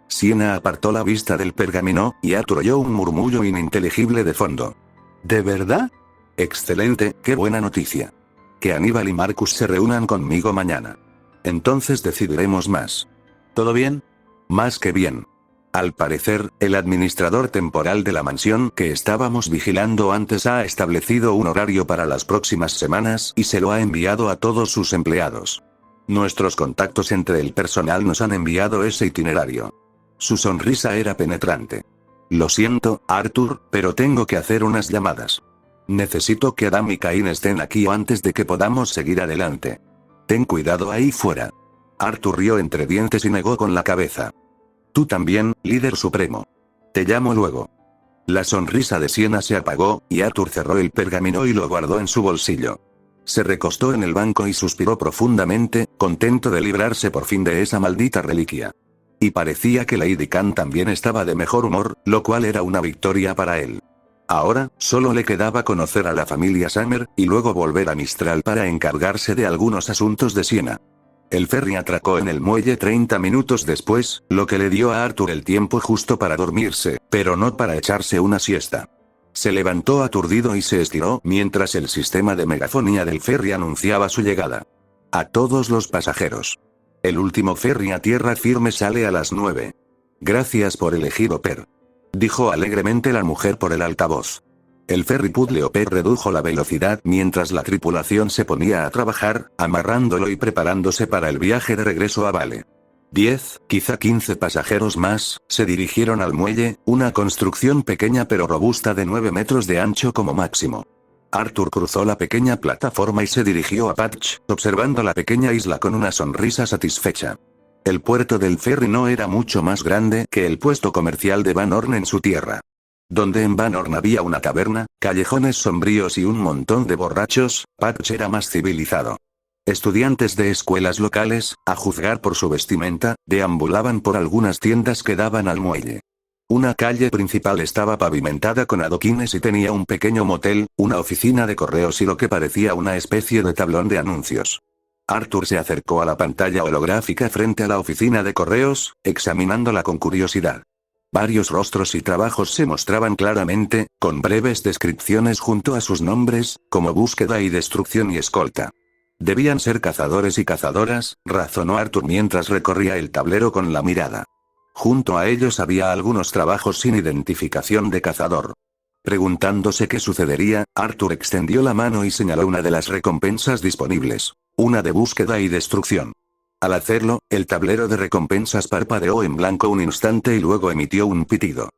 Sienna apartó la vista del pergamino, y Arthur oyó un murmullo ininteligible de fondo. ¿De verdad? Excelente, qué buena noticia. Que Aníbal y Marcus se reúnan conmigo mañana. Entonces decidiremos más. ¿Todo bien? Más que bien. Al parecer, el administrador temporal de la mansión que estábamos vigilando antes ha establecido un horario para las próximas semanas y se lo ha enviado a todos sus empleados. Nuestros contactos entre el personal nos han enviado ese itinerario. Su sonrisa era penetrante. Lo siento, Arthur, pero tengo que hacer unas llamadas. Necesito que Adam y Cain estén aquí antes de que podamos seguir adelante. Ten cuidado ahí fuera. Arthur rió entre dientes y negó con la cabeza. Tú también, líder supremo. Te llamo luego. La sonrisa de Sienna se apagó, y Arthur cerró el pergamino y lo guardó en su bolsillo. Se recostó en el banco y suspiró profundamente, contento de librarse por fin de esa maldita reliquia. Y parecía que Lady Khan también estaba de mejor humor, lo cual era una victoria para él. Ahora, solo le quedaba conocer a la familia Summer, y luego volver a Mistral para encargarse de algunos asuntos de Siena. El ferry atracó en el muelle 30 minutos después, lo que le dio a Arthur el tiempo justo para dormirse, pero no para echarse una siesta. Se levantó aturdido y se estiró mientras el sistema de megafonía del ferry anunciaba su llegada. A todos los pasajeros. El último ferry a tierra firme sale a las 9. Gracias por elegir Oper. Dijo alegremente la mujer por el altavoz. El ferry Puddle Oper redujo la velocidad mientras la tripulación se ponía a trabajar, amarrándolo y preparándose para el viaje de regreso a Vale. 10, quizá 15 pasajeros más, se dirigieron al muelle, una construcción pequeña pero robusta de 9 metros de ancho como máximo. Arthur cruzó la pequeña plataforma y se dirigió a Patch, observando la pequeña isla con una sonrisa satisfecha. El puerto del ferry no era mucho más grande que el puesto comercial de Van Horn en su tierra. Donde en Van Horn había una taberna, callejones sombríos y un montón de borrachos, Patch era más civilizado. Estudiantes de escuelas locales, a juzgar por su vestimenta, deambulaban por algunas tiendas que daban al muelle. Una calle principal estaba pavimentada con adoquines y tenía un pequeño motel, una oficina de correos y lo que parecía una especie de tablón de anuncios. Arthur se acercó a la pantalla holográfica frente a la oficina de correos, examinándola con curiosidad. Varios rostros y trabajos se mostraban claramente, con breves descripciones junto a sus nombres, como búsqueda y destrucción y escolta. Debían ser cazadores y cazadoras, razonó Arthur mientras recorría el tablero con la mirada. Junto a ellos había algunos trabajos sin identificación de cazador. Preguntándose qué sucedería, Arthur extendió la mano y señaló una de las recompensas disponibles. Una de búsqueda y destrucción. Al hacerlo, el tablero de recompensas parpadeó en blanco un instante y luego emitió un pitido.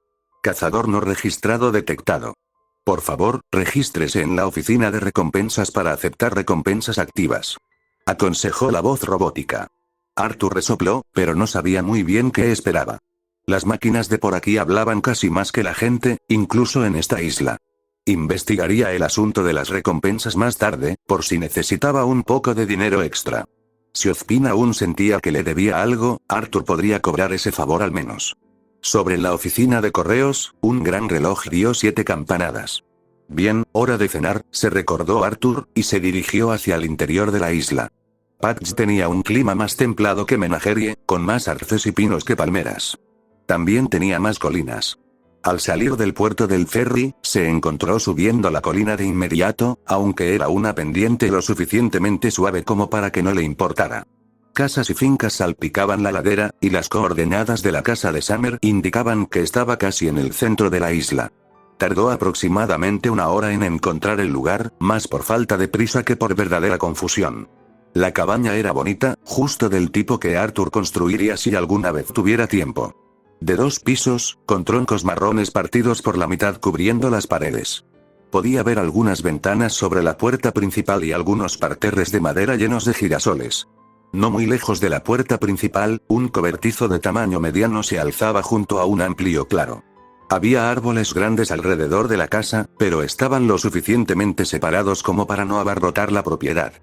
Cazador no registrado detectado. Por favor, regístrese en la oficina de recompensas para aceptar recompensas activas. Aconsejó la voz robótica. Arthur resopló, pero no sabía muy bien qué esperaba. Las máquinas de por aquí hablaban casi más que la gente, incluso en esta isla. Investigaría el asunto de las recompensas más tarde, por si necesitaba un poco de dinero extra. Si Ozpin aún sentía que le debía algo, Arthur podría cobrar ese favor al menos. Sobre la oficina de correos, un gran reloj dio 7 campanadas. Bien, hora de cenar, se recordó Arthur, y se dirigió hacia el interior de la isla. Patch tenía un clima más templado que Menagerie, con más arces y pinos que palmeras. También tenía más colinas. Al salir del puerto del ferry, se encontró subiendo la colina de inmediato, aunque era una pendiente lo suficientemente suave como para que no le importara. Casas y fincas salpicaban la ladera, y las coordenadas de la casa de Summer indicaban que estaba casi en el centro de la isla. Tardó aproximadamente 1 hora en encontrar el lugar, más por falta de prisa que por verdadera confusión. La cabaña era bonita, justo del tipo que Arthur construiría si alguna vez tuviera tiempo. De 2 pisos, con troncos marrones partidos por la mitad cubriendo las paredes. Podía ver algunas ventanas sobre la puerta principal y algunos parterres de madera llenos de girasoles. No muy lejos de la puerta principal, un cobertizo de tamaño mediano se alzaba junto a un amplio claro. Había árboles grandes alrededor de la casa, pero estaban lo suficientemente separados como para no abarrotar la propiedad.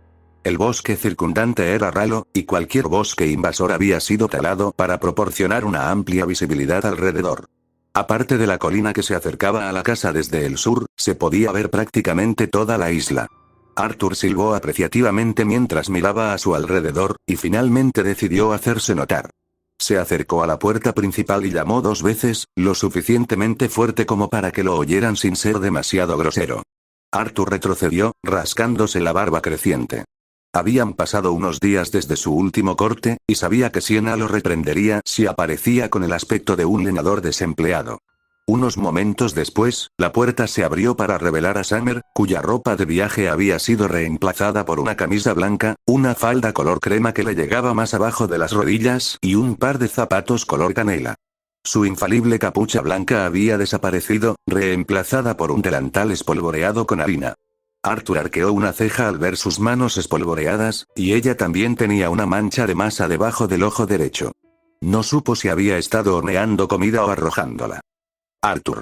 El bosque circundante era ralo, y cualquier bosque invasor había sido talado para proporcionar una amplia visibilidad alrededor. Aparte de la colina que se acercaba a la casa desde el sur, se podía ver prácticamente toda la isla. Arthur silbó apreciativamente mientras miraba a su alrededor, y finalmente decidió hacerse notar. Se acercó a la puerta principal y llamó 2 veces, lo suficientemente fuerte como para que lo oyeran sin ser demasiado grosero. Arthur retrocedió, rascándose la barba creciente. Habían pasado unos días desde su último corte, y sabía que Siena lo reprendería si aparecía con el aspecto de un leñador desempleado. Unos momentos después, la puerta se abrió para revelar a Summer, cuya ropa de viaje había sido reemplazada por una camisa blanca, una falda color crema que le llegaba más abajo de las rodillas y un par de zapatos color canela. Su infalible capucha blanca había desaparecido, reemplazada por un delantal espolvoreado con harina. Arthur arqueó una ceja al ver sus manos espolvoreadas, y ella también tenía una mancha de masa debajo del ojo derecho. No supo si había estado horneando comida o arrojándola. Arthur.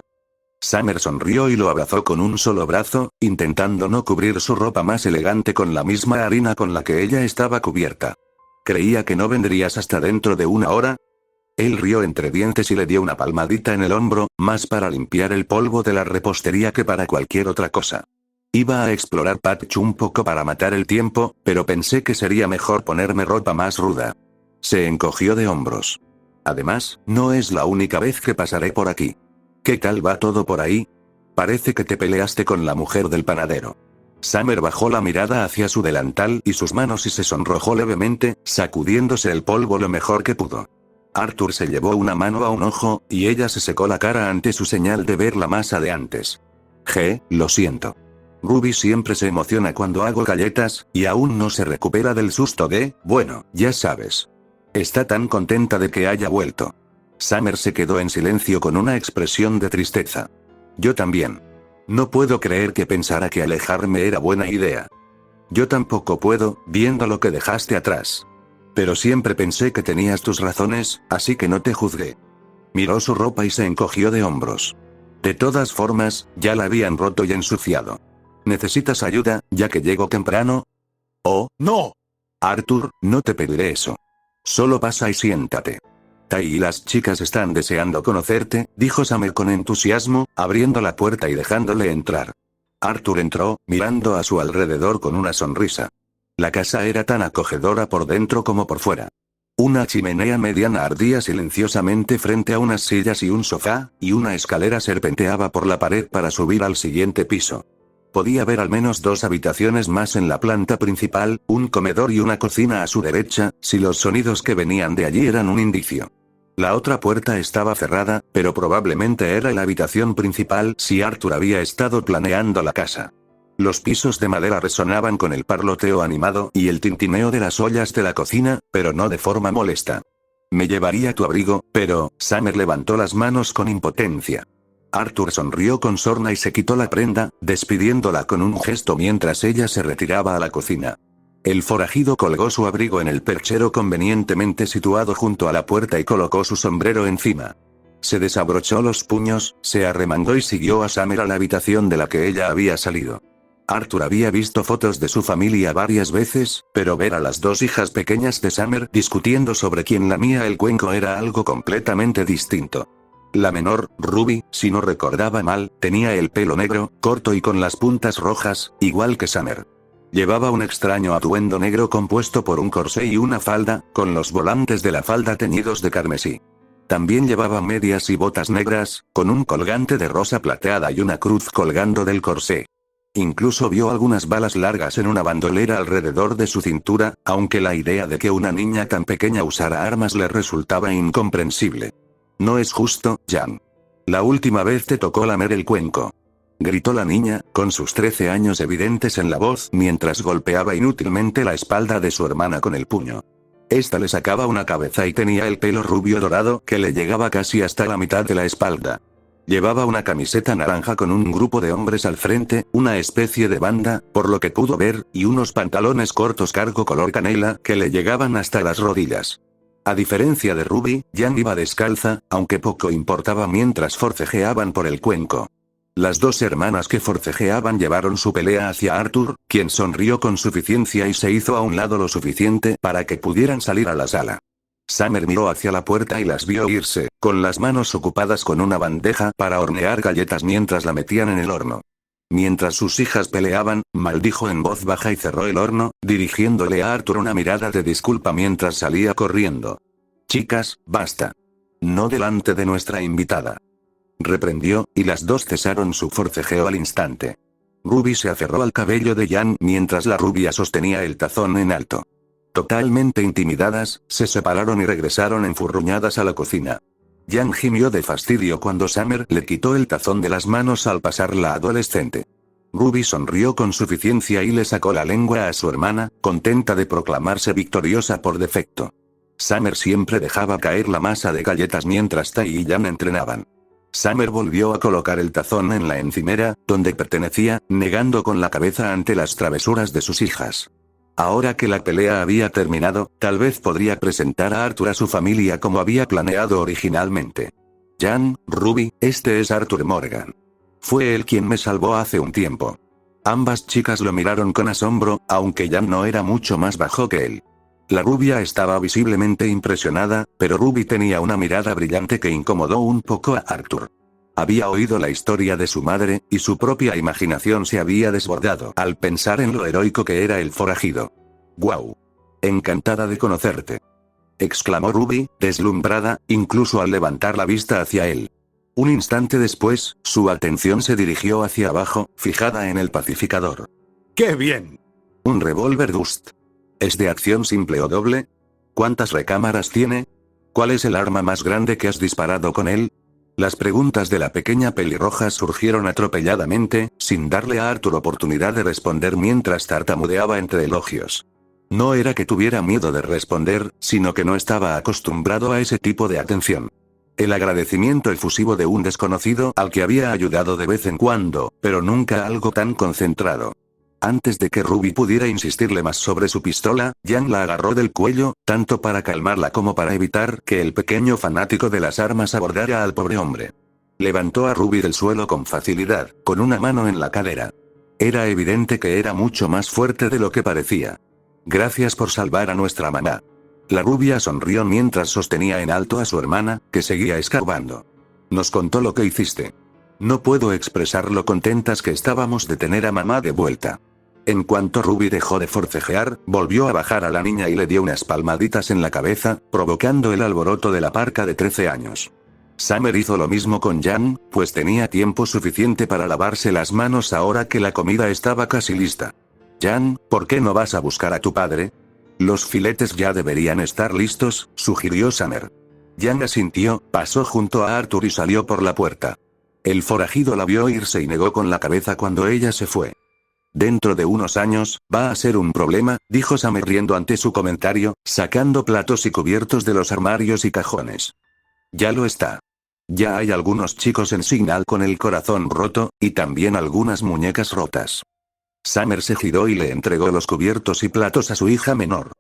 Summer sonrió y lo abrazó con un solo brazo, intentando no cubrir su ropa más elegante con la misma harina con la que ella estaba cubierta. ¿Creía que no vendrías hasta dentro de 1 hora? Él rió entre dientes y le dio una palmadita en el hombro, más para limpiar el polvo de la repostería que para cualquier otra cosa. Iba a explorar Patch un poco para matar el tiempo, pero pensé que sería mejor ponerme ropa más ruda. Se encogió de hombros. Además, no es la única vez que pasaré por aquí. ¿Qué tal va todo por ahí? Parece que te peleaste con la mujer del panadero. Summer bajó la mirada hacia su delantal y sus manos y se sonrojó levemente, sacudiéndose el polvo lo mejor que pudo. Arthur se llevó una mano a un ojo, y ella se secó la cara ante su señal de ver la masa de antes. Lo siento. Ruby siempre se emociona cuando hago galletas, y aún no se recupera del susto de, bueno, ya sabes. Está tan contenta de que haya vuelto. Summer se quedó en silencio con una expresión de tristeza. Yo también. No puedo creer que pensara que alejarme era buena idea. Yo tampoco puedo, viendo lo que dejaste atrás. Pero siempre pensé que tenías tus razones, así que no te juzgué. Miró su ropa y se encogió de hombros. De todas formas, ya la habían roto y ensuciado. ¿Necesitas ayuda, ya que llego temprano? Oh, no. Arthur, no te pediré eso. Solo pasa y siéntate. Tai y las chicas están deseando conocerte, dijo Summer con entusiasmo, abriendo la puerta y dejándole entrar. Arthur entró, mirando a su alrededor con una sonrisa. La casa era tan acogedora por dentro como por fuera. Una chimenea mediana ardía silenciosamente frente a unas sillas y un sofá, y una escalera serpenteaba por la pared para subir al siguiente piso. Podía ver al menos 2 habitaciones más en la planta principal, un comedor y una cocina a su derecha, si los sonidos que venían de allí eran un indicio. La otra puerta estaba cerrada, pero probablemente era la habitación principal si Arthur había estado planeando la casa. Los pisos de madera resonaban con el parloteo animado y el tintineo de las ollas de la cocina, pero no de forma molesta. Me llevaría tu abrigo, pero, Summer levantó las manos con impotencia. Arthur sonrió con sorna y se quitó la prenda, despidiéndola con un gesto mientras ella se retiraba a la cocina. El forajido colgó su abrigo en el perchero convenientemente situado junto a la puerta y colocó su sombrero encima. Se desabrochó los puños, se arremangó y siguió a Summer a la habitación de la que ella había salido. Arthur había visto fotos de su familia varias veces, pero ver a las 2 hijas pequeñas de Summer discutiendo sobre quién lamía el cuenco era algo completamente distinto. La menor, Ruby, si no recordaba mal, tenía el pelo negro, corto y con las puntas rojas, igual que Summer. Llevaba un extraño atuendo negro compuesto por un corsé y una falda, con los volantes de la falda teñidos de carmesí. También llevaba medias y botas negras, con un colgante de rosa plateada y una cruz colgando del corsé. Incluso vio algunas balas largas en una bandolera alrededor de su cintura, aunque la idea de que una niña tan pequeña usara armas le resultaba incomprensible. No es justo, Jan. La última vez te tocó lamer el cuenco. Gritó la niña, con sus 13 años evidentes en la voz, mientras golpeaba inútilmente la espalda de su hermana con el puño. Esta le sacaba una cabeza y tenía el pelo rubio dorado que le llegaba casi hasta la mitad de la espalda. Llevaba una camiseta naranja con un grupo de hombres al frente, una especie de banda, por lo que pudo ver, y unos pantalones cortos cargo color canela que le llegaban hasta las rodillas. A diferencia de Ruby, Jan iba descalza, aunque poco importaba mientras forcejeaban por el cuenco. Las 2 hermanas que forcejeaban llevaron su pelea hacia Arthur, quien sonrió con suficiencia y se hizo a un lado lo suficiente para que pudieran salir a la sala. Summer miró hacia la puerta y las vio irse, con las manos ocupadas con una bandeja para hornear galletas mientras la metían en el horno. Mientras sus hijas peleaban, maldijo en voz baja y cerró el horno, dirigiéndole a Arthur una mirada de disculpa mientras salía corriendo. Chicas, basta. No delante de nuestra invitada. Reprendió, y las 2 cesaron su forcejeo al instante. Ruby se aferró al cabello de Jan mientras la rubia sostenía el tazón en alto. Totalmente intimidadas, se separaron y regresaron enfurruñadas a la cocina. Jan gimió de fastidio cuando Summer le quitó el tazón de las manos al pasar la adolescente. Ruby sonrió con suficiencia y le sacó la lengua a su hermana, contenta de proclamarse victoriosa por defecto. Summer siempre dejaba caer la masa de galletas mientras Tai y Jan entrenaban. Summer volvió a colocar el tazón en la encimera, donde pertenecía, negando con la cabeza ante las travesuras de sus hijas. Ahora que la pelea había terminado, tal vez podría presentar a Arthur a su familia como había planeado originalmente. Jan, Ruby, este es Arthur Morgan. Fue él quien me salvó hace un tiempo. Ambas chicas lo miraron con asombro, aunque Jan no era mucho más bajo que él. La rubia estaba visiblemente impresionada, pero Ruby tenía una mirada brillante que incomodó un poco a Arthur. Había oído la historia de su madre, y su propia imaginación se había desbordado al pensar en lo heroico que era el forajido. «¡Guau! Encantada de conocerte», exclamó Ruby, deslumbrada, incluso al levantar la vista hacia él. Un instante después, su atención se dirigió hacia abajo, fijada en el pacificador. ¡Qué bien! Un revólver Dust. ¿Es de acción simple o doble? ¿Cuántas recámaras tiene? ¿Cuál es el arma más grande que has disparado con él? Las preguntas de la pequeña pelirroja surgieron atropelladamente, sin darle a Arthur oportunidad de responder mientras tartamudeaba entre elogios. No era que tuviera miedo de responder, sino que no estaba acostumbrado a ese tipo de atención. El agradecimiento efusivo de un desconocido al que había ayudado de vez en cuando, pero nunca algo tan concentrado. Antes de que Ruby pudiera insistirle más sobre su pistola, Jan la agarró del cuello, tanto para calmarla como para evitar que el pequeño fanático de las armas abordara al pobre hombre. Levantó a Ruby del suelo con facilidad, con una mano en la cadera. Era evidente que era mucho más fuerte de lo que parecía. «Gracias por salvar a nuestra mamá». La rubia sonrió mientras sostenía en alto a su hermana, que seguía escarbando. «Nos contó lo que hiciste. No puedo expresar lo contentas que estábamos de tener a mamá de vuelta». En cuanto Ruby dejó de forcejear, volvió a bajar a la niña y le dio unas palmaditas en la cabeza, provocando el alboroto de la parca de 13 años. Summer hizo lo mismo con Jan, pues tenía tiempo suficiente para lavarse las manos ahora que la comida estaba casi lista. «Jan, ¿por qué no vas a buscar a tu padre? Los filetes ya deberían estar listos», sugirió Summer. Jan asintió, pasó junto a Arthur y salió por la puerta. El forajido la vio irse y negó con la cabeza cuando ella se fue. «Dentro de unos años, va a ser un problema», dijo Summer riendo ante su comentario, sacando platos y cubiertos de los armarios y cajones. «Ya lo está. Ya hay algunos chicos en Signal con el corazón roto, y también algunas muñecas rotas». Summer se giró y le entregó los cubiertos y platos a su hija menor.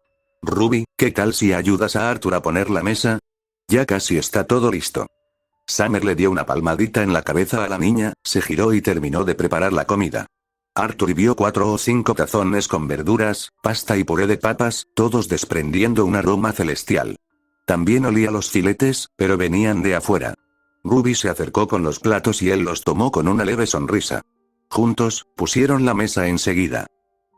«Ruby, ¿qué tal si ayudas a Arthur a poner la mesa? Ya casi está todo listo». Summer le dio una palmadita en la cabeza a la niña, se giró y terminó de preparar la comida. Arthur vio 4 o 5 tazones con verduras, pasta y puré de papas, todos desprendiendo un aroma celestial. También olía los filetes, pero venían de afuera. Ruby se acercó con los platos y él los tomó con una leve sonrisa. Juntos, pusieron la mesa enseguida.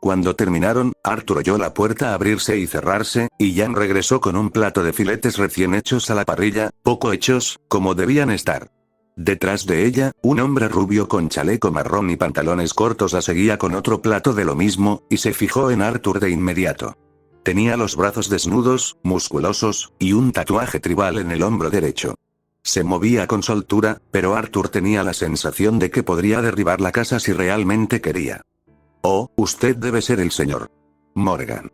Cuando terminaron, Arthur oyó la puerta abrirse y cerrarse, y Jan regresó con un plato de filetes recién hechos a la parrilla, poco hechos, como debían estar. Detrás de ella, un hombre rubio con chaleco marrón y pantalones cortos la seguía con otro plato de lo mismo, y se fijó en Arthur de inmediato. Tenía los brazos desnudos, musculosos, y un tatuaje tribal en el hombro derecho. Se movía con soltura, pero Arthur tenía la sensación de que podría derribar la casa si realmente quería. «Oh, usted debe ser el señor Morgan».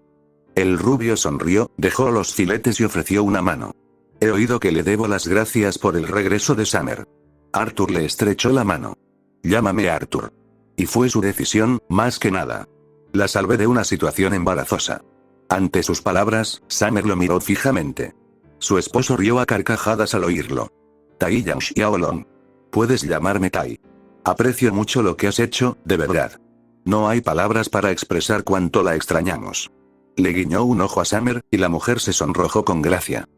El rubio sonrió, dejó los filetes y ofreció una mano. «He oído que le debo las gracias por el regreso de Summer». Arthur le estrechó la mano. «Llámame Arthur». Y fue su decisión, más que nada. La salvé de una situación embarazosa. Ante sus palabras, Summer lo miró fijamente. Su esposo rió a carcajadas al oírlo. «Tai Yang Xiaolong. Puedes llamarme Tai. Aprecio mucho lo que has hecho, de verdad. No hay palabras para expresar cuánto la extrañamos». Le guiñó un ojo a Summer, y la mujer se sonrojó con gracia.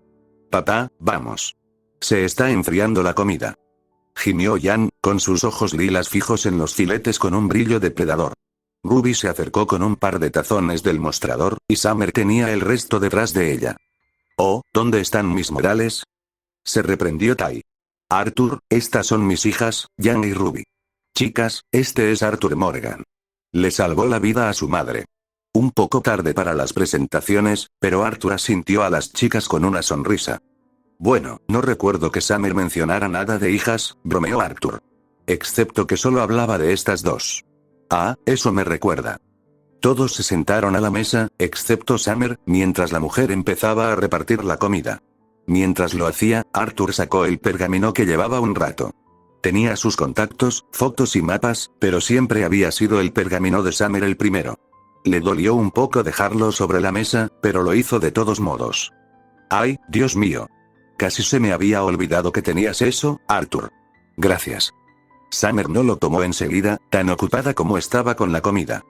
«Papá, vamos. Se está enfriando la comida», gimió Jan, con sus ojos lilas fijos en los filetes con un brillo depredador. Ruby se acercó con un par de tazones del mostrador, y Summer tenía el resto detrás de ella. «Oh, ¿dónde están mis modales?», se reprendió Tai. «Arthur, estas son mis hijas, Jan y Ruby. Chicas, este es Arthur Morgan». Le salvó la vida a su madre. Un poco tarde para las presentaciones, pero Arthur asintió a las chicas con una sonrisa. «Bueno, no recuerdo que Summer mencionara nada de hijas», bromeó Arthur. «Excepto que solo hablaba de estas dos». «Ah, eso me recuerda». Todos se sentaron a la mesa, excepto Summer, mientras la mujer empezaba a repartir la comida. Mientras lo hacía, Arthur sacó el pergamino que llevaba un rato. Tenía sus contactos, fotos y mapas, pero siempre había sido el pergamino de Summer el primero. Le dolió un poco dejarlo sobre la mesa, pero lo hizo de todos modos. «Ay, Dios mío. Casi se me había olvidado que tenías eso, Arthur. Gracias». Summer no lo tomó enseguida, tan ocupada como estaba con la comida.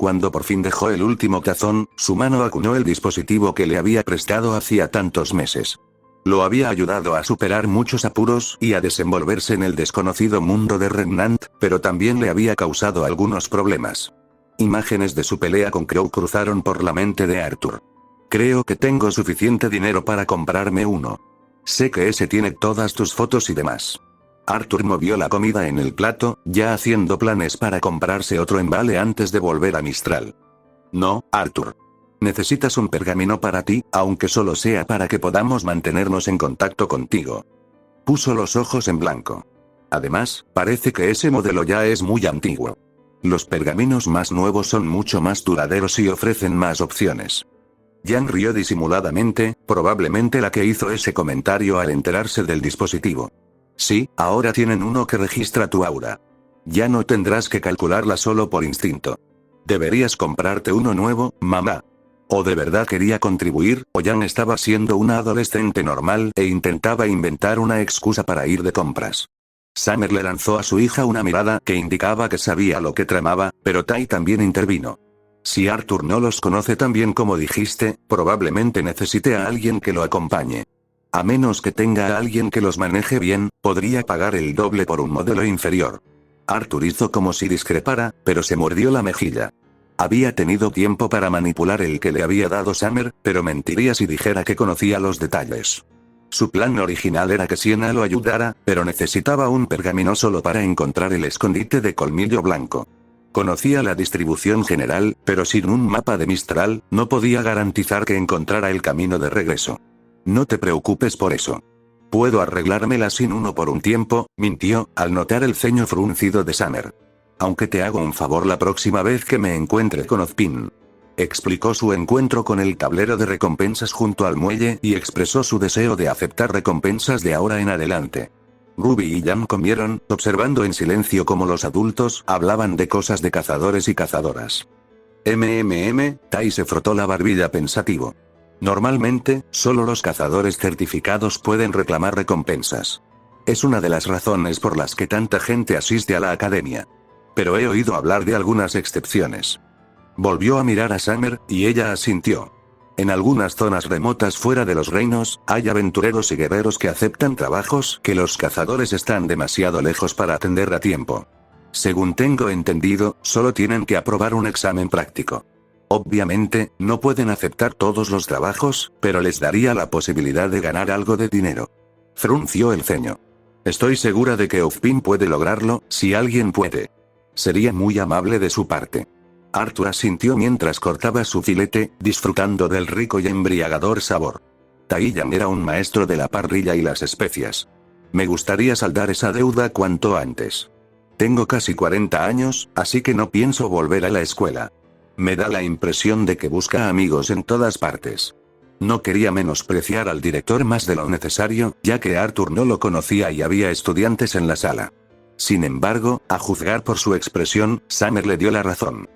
Cuando por fin dejó el último tazón, su mano acuñó el dispositivo que le había prestado hacía tantos meses. Lo había ayudado a superar muchos apuros y a desenvolverse en el desconocido mundo de Remnant, pero también le había causado algunos problemas. Imágenes de su pelea con Crow cruzaron por la mente de Arthur. Creo que tengo suficiente dinero para comprarme uno. Sé que ese tiene todas tus fotos y demás. Arthur movió la comida en el plato, ya haciendo planes para comprarse otro embale antes de volver a Mistral. No, Arthur. Necesitas un pergamino para ti, aunque solo sea para que podamos mantenernos en contacto contigo. Puso los ojos en blanco. Además, parece que ese modelo ya es muy antiguo. Los pergaminos más nuevos son mucho más duraderos y ofrecen más opciones. Jan rió disimuladamente, probablemente la que hizo ese comentario al enterarse del dispositivo. Sí, ahora tienen uno que registra tu aura. Ya no tendrás que calcularla solo por instinto. Deberías comprarte uno nuevo, mamá. O de verdad quería contribuir, o Jan estaba siendo una adolescente normal e intentaba inventar una excusa para ir de compras. Summer le lanzó a su hija una mirada que indicaba que sabía lo que tramaba, pero Tai también intervino. Si Arthur no los conoce tan bien como dijiste, probablemente necesite a alguien que lo acompañe. A menos que tenga a alguien que los maneje bien, podría pagar el doble por un modelo inferior. Arthur hizo como si discrepara, pero se mordió la mejilla. Había tenido tiempo para manipular el que le había dado Summer, pero mentiría si dijera que conocía los detalles. Su plan original era que Sienna lo ayudara, pero necesitaba un pergamino solo para encontrar el escondite de Colmillo Blanco. Conocía la distribución general, pero sin un mapa de Mistral, no podía garantizar que encontrara el camino de regreso. No te preocupes por eso. Puedo arreglármela sin uno por un tiempo, mintió, al notar el ceño fruncido de Summer. Aunque te hago un favor la próxima vez que me encuentre con Ozpin. Explicó su encuentro con el tablero de recompensas junto al muelle y expresó su deseo de aceptar recompensas de ahora en adelante. Ruby y Jan comieron, observando en silencio cómo los adultos hablaban de cosas de cazadores y cazadoras. Tai se frotó la barbilla pensativo. Normalmente, solo los cazadores certificados pueden reclamar recompensas. Es una de las razones por las que tanta gente asiste a la academia. Pero he oído hablar de algunas excepciones. Volvió a mirar a Summer, y ella asintió. En algunas zonas remotas fuera de los reinos, hay aventureros y guerreros que aceptan trabajos que los cazadores están demasiado lejos para atender a tiempo. Según tengo entendido, solo tienen que aprobar un examen práctico. Obviamente, no pueden aceptar todos los trabajos, pero les daría la posibilidad de ganar algo de dinero. Frunció el ceño. Estoy segura de que Ozpin puede lograrlo, si alguien puede. Sería muy amable de su parte. Arthur asintió mientras cortaba su filete, disfrutando del rico y embriagador sabor. Tai Jan era un maestro de la parrilla y las especias. Me gustaría saldar esa deuda cuanto antes. Tengo casi 40 años, así que no pienso volver a la escuela. Me da la impresión de que busca amigos en todas partes. No quería menospreciar al director más de lo necesario, ya que Arthur no lo conocía y había estudiantes en la sala. Sin embargo, a juzgar por su expresión, Summer le dio la razón.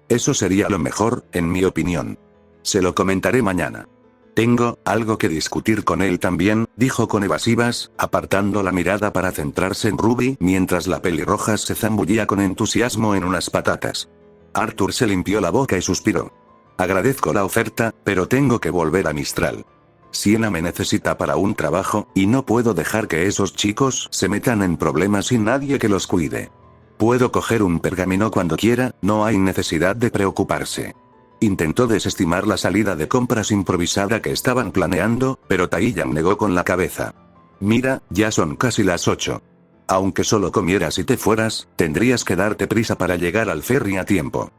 Eso sería lo mejor, en mi opinión. Se lo comentaré mañana. Tengo algo que discutir con él también, dijo con evasivas, apartando la mirada para centrarse en Ruby mientras la pelirroja se zambullía con entusiasmo en unas patatas. Arthur se limpió la boca y suspiró. Agradezco la oferta, pero tengo que volver a Mistral. Sienna me necesita para un trabajo, y no puedo dejar que esos chicos se metan en problemas sin nadie que los cuide. Puedo coger un pergamino cuando quiera, no hay necesidad de preocuparse. Intentó desestimar la salida de compras improvisada que estaban planeando, pero Tai Jan negó con la cabeza. Mira, ya son casi las 8. Aunque solo comieras y te fueras, tendrías que darte prisa para llegar al ferry a tiempo.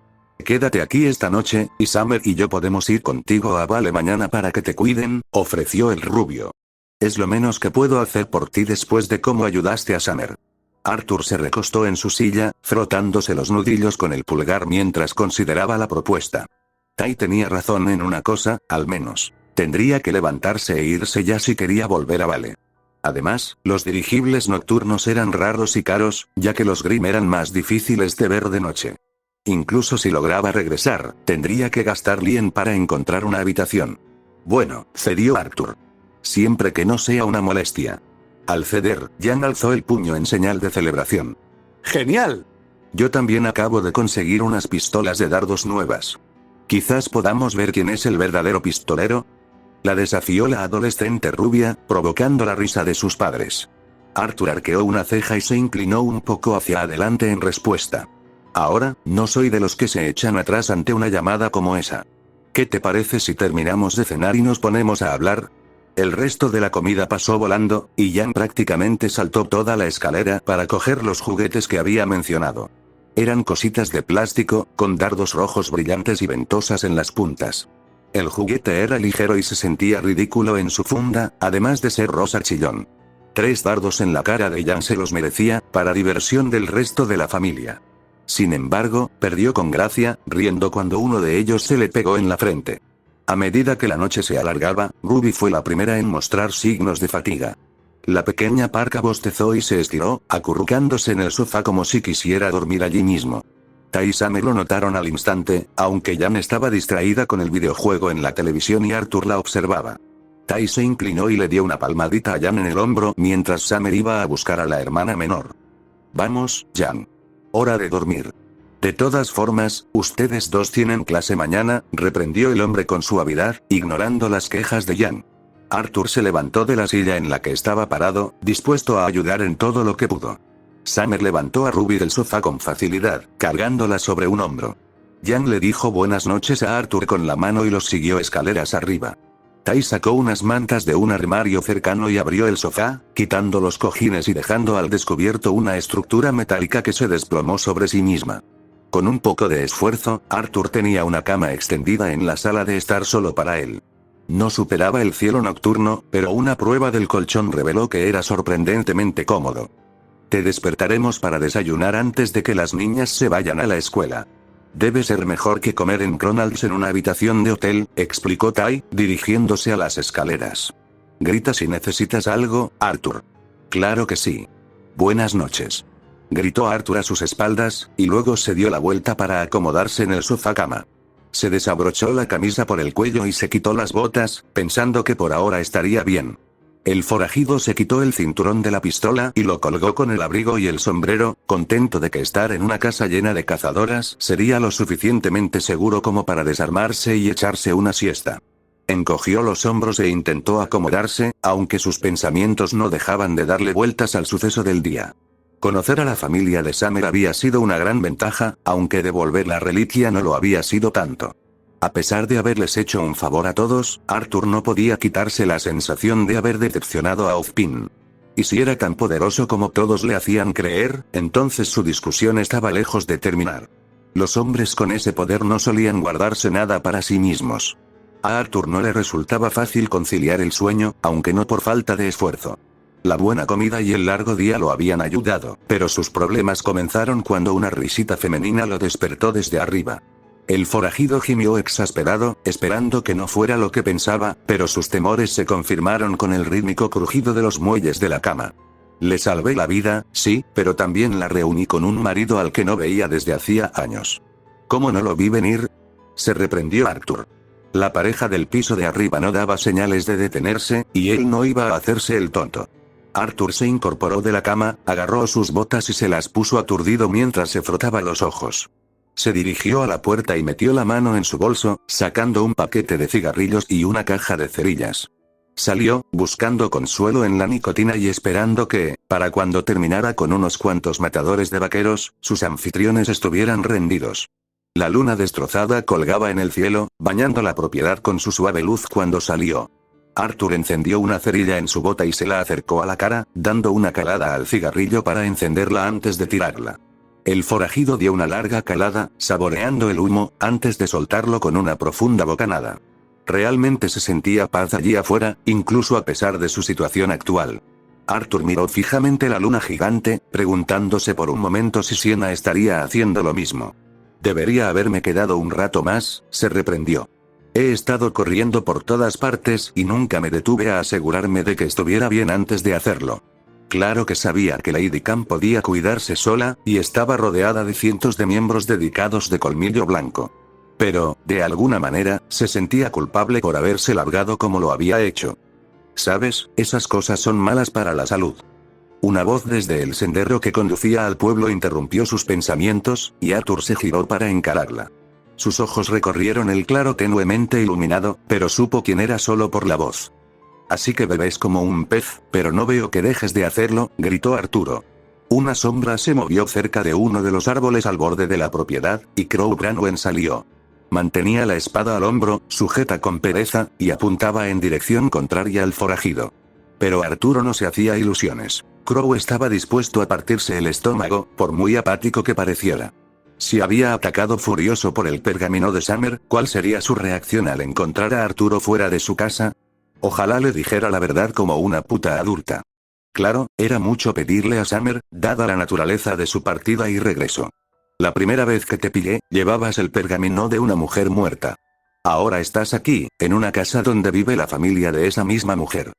Quédate aquí esta noche, y Summer y yo podemos ir contigo a Vale mañana para que te cuiden, ofreció el rubio. Es lo menos que puedo hacer por ti después de cómo ayudaste a Summer. Arthur se recostó en su silla, frotándose los nudillos con el pulgar mientras consideraba la propuesta. Tai tenía razón en una cosa, al menos. Tendría que levantarse e irse ya si quería volver a Vale. Además, los dirigibles nocturnos eran raros y caros, ya que los Grimm eran más difíciles de ver de noche. Incluso si lograba regresar, tendría que gastar Lien para encontrar una habitación. Bueno, cedió Arthur. Siempre que no sea una molestia. Al ceder, Jan alzó el puño en señal de celebración. ¡Genial! Yo también acabo de conseguir unas pistolas de dardos nuevas. Quizás podamos ver quién es el verdadero pistolero. La desafió la adolescente rubia, provocando la risa de sus padres. Arthur arqueó una ceja y se inclinó un poco hacia adelante en respuesta. Ahora, no soy de los que se echan atrás ante una llamada como esa. ¿Qué te parece si terminamos de cenar y nos ponemos a hablar? El resto de la comida pasó volando, y Jan prácticamente saltó toda la escalera para coger los juguetes que había mencionado. Eran cositas de plástico, con dardos rojos brillantes y ventosas en las puntas. El juguete era ligero y se sentía ridículo en su funda, además de ser rosa chillón. 3 dardos en la cara de Jan se los merecía, para diversión del resto de la familia. Sin embargo, perdió con gracia, riendo cuando uno de ellos se le pegó en la frente. A medida que la noche se alargaba, Ruby fue la primera en mostrar signos de fatiga. La pequeña parca bostezó y se estiró, acurrucándose en el sofá como si quisiera dormir allí mismo. Tai y Summer lo notaron al instante, aunque Jan estaba distraída con el videojuego en la televisión y Arthur la observaba. Tai se inclinó y le dio una palmadita a Jan en el hombro mientras Summer iba a buscar a la hermana menor. Vamos, Jan. Hora de dormir. De todas formas, ustedes dos tienen clase mañana, reprendió el hombre con suavidad, ignorando las quejas de Jan. Arthur se levantó de la silla en la que estaba parado, dispuesto a ayudar en todo lo que pudo. Summer levantó a Ruby del sofá con facilidad, cargándola sobre un hombro. Jan le dijo buenas noches a Arthur con la mano y los siguió escaleras arriba. Tai sacó unas mantas de un armario cercano y abrió el sofá, quitando los cojines y dejando al descubierto una estructura metálica que se desplomó sobre sí misma. Con un poco de esfuerzo, Arthur tenía una cama extendida en la sala de estar solo para él. No superaba el cielo nocturno, pero una prueba del colchón reveló que era sorprendentemente cómodo. Te despertaremos para desayunar antes de que las niñas se vayan a la escuela. Debe ser mejor que comer en McDonald's en una habitación de hotel, explicó Tai, dirigiéndose a las escaleras. Grita si necesitas algo, Arthur. Claro que sí. Buenas noches. Gritó Arthur a sus espaldas, y luego se dio la vuelta para acomodarse en el sofá cama. Se desabrochó la camisa por el cuello y se quitó las botas, pensando que por ahora estaría bien. El forajido se quitó el cinturón de la pistola y lo colgó con el abrigo y el sombrero, contento de que estar en una casa llena de cazadoras sería lo suficientemente seguro como para desarmarse y echarse una siesta. Encogió los hombros e intentó acomodarse, aunque sus pensamientos no dejaban de darle vueltas al suceso del día. Conocer a la familia de Summer había sido una gran ventaja, aunque devolver la reliquia no lo había sido tanto. A pesar de haberles hecho un favor a todos, Arthur no podía quitarse la sensación de haber decepcionado a Ozpin. Y si era tan poderoso como todos le hacían creer, entonces su discusión estaba lejos de terminar. Los hombres con ese poder no solían guardarse nada para sí mismos. A Arthur no le resultaba fácil conciliar el sueño, aunque no por falta de esfuerzo. La buena comida y el largo día lo habían ayudado, pero sus problemas comenzaron cuando una risita femenina lo despertó desde arriba. El forajido gimió exasperado, esperando que no fuera lo que pensaba, pero sus temores se confirmaron con el rítmico crujido de los muelles de la cama. Le salvé la vida, sí, pero también la reuní con un marido al que no veía desde hacía años. ¿Cómo no lo vi venir? Se reprendió Arthur. La pareja del piso de arriba no daba señales de detenerse, y él no iba a hacerse el tonto. Arthur se incorporó de la cama, agarró sus botas y se las puso aturdido mientras se frotaba los ojos. Se dirigió a la puerta y metió la mano en su bolso, sacando un paquete de cigarrillos y una caja de cerillas. Salió, buscando consuelo en la nicotina y esperando que, para cuando terminara con unos cuantos matadores de vaqueros, sus anfitriones estuvieran rendidos. La luna destrozada colgaba en el cielo, bañando la propiedad con su suave luz cuando salió. Arthur encendió una cerilla en su bota y se la acercó a la cara, dando una calada al cigarrillo para encenderla antes de tirarla. El forajido dio una larga calada, saboreando el humo, antes de soltarlo con una profunda bocanada. Realmente se sentía paz allí afuera, incluso a pesar de su situación actual. Arthur miró fijamente la luna gigante, preguntándose por un momento si Sienna estaría haciendo lo mismo. Debería haberme quedado un rato más, se reprendió. He estado corriendo por todas partes y nunca me detuve a asegurarme de que estuviera bien antes de hacerlo. Claro que sabía que Lady Khan podía cuidarse sola, y estaba rodeada de cientos de miembros dedicados de colmillo blanco. Pero, de alguna manera, se sentía culpable por haberse largado como lo había hecho. ¿Sabes? Esas cosas son malas para la salud. Una voz desde el sendero que conducía al pueblo interrumpió sus pensamientos, y Arthur se giró para encararla. Sus ojos recorrieron el claro tenuemente iluminado, pero supo quién era solo por la voz. «Así que bebés como un pez, pero no veo que dejes de hacerlo», gritó Arturo. Una sombra se movió cerca de uno de los árboles al borde de la propiedad, y Crow Branwen salió. Mantenía la espada al hombro, sujeta con pereza, y apuntaba en dirección contraria al forajido. Pero Arturo no se hacía ilusiones. Crow estaba dispuesto a partirse el estómago, por muy apático que pareciera. Si había atacado furioso por el pergamino de Summer, ¿cuál sería su reacción al encontrar a Arturo fuera de su casa? Ojalá le dijera la verdad como una puta adulta. Claro, era mucho pedirle a Summer, dada la naturaleza de su partida y regreso. La primera vez que te pillé, llevabas el pergamino de una mujer muerta. Ahora estás aquí, en una casa donde vive la familia de esa misma mujer.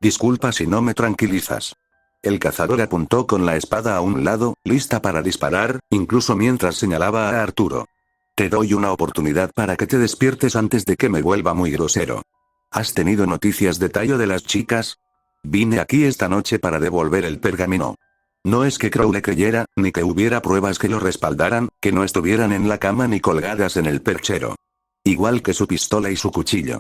Disculpa si no me tranquilizas. El cazador apuntó con la espada a un lado, lista para disparar, incluso mientras señalaba a Arturo. Te doy una oportunidad para que te despiertes antes de que me vuelva muy grosero. ¿Has tenido noticias de Tayo de las chicas? Vine aquí esta noche para devolver el pergamino. No es que Crow le creyera, ni que hubiera pruebas que lo respaldaran, que no estuvieran en la cama ni colgadas en el perchero. Igual que su pistola y su cuchillo.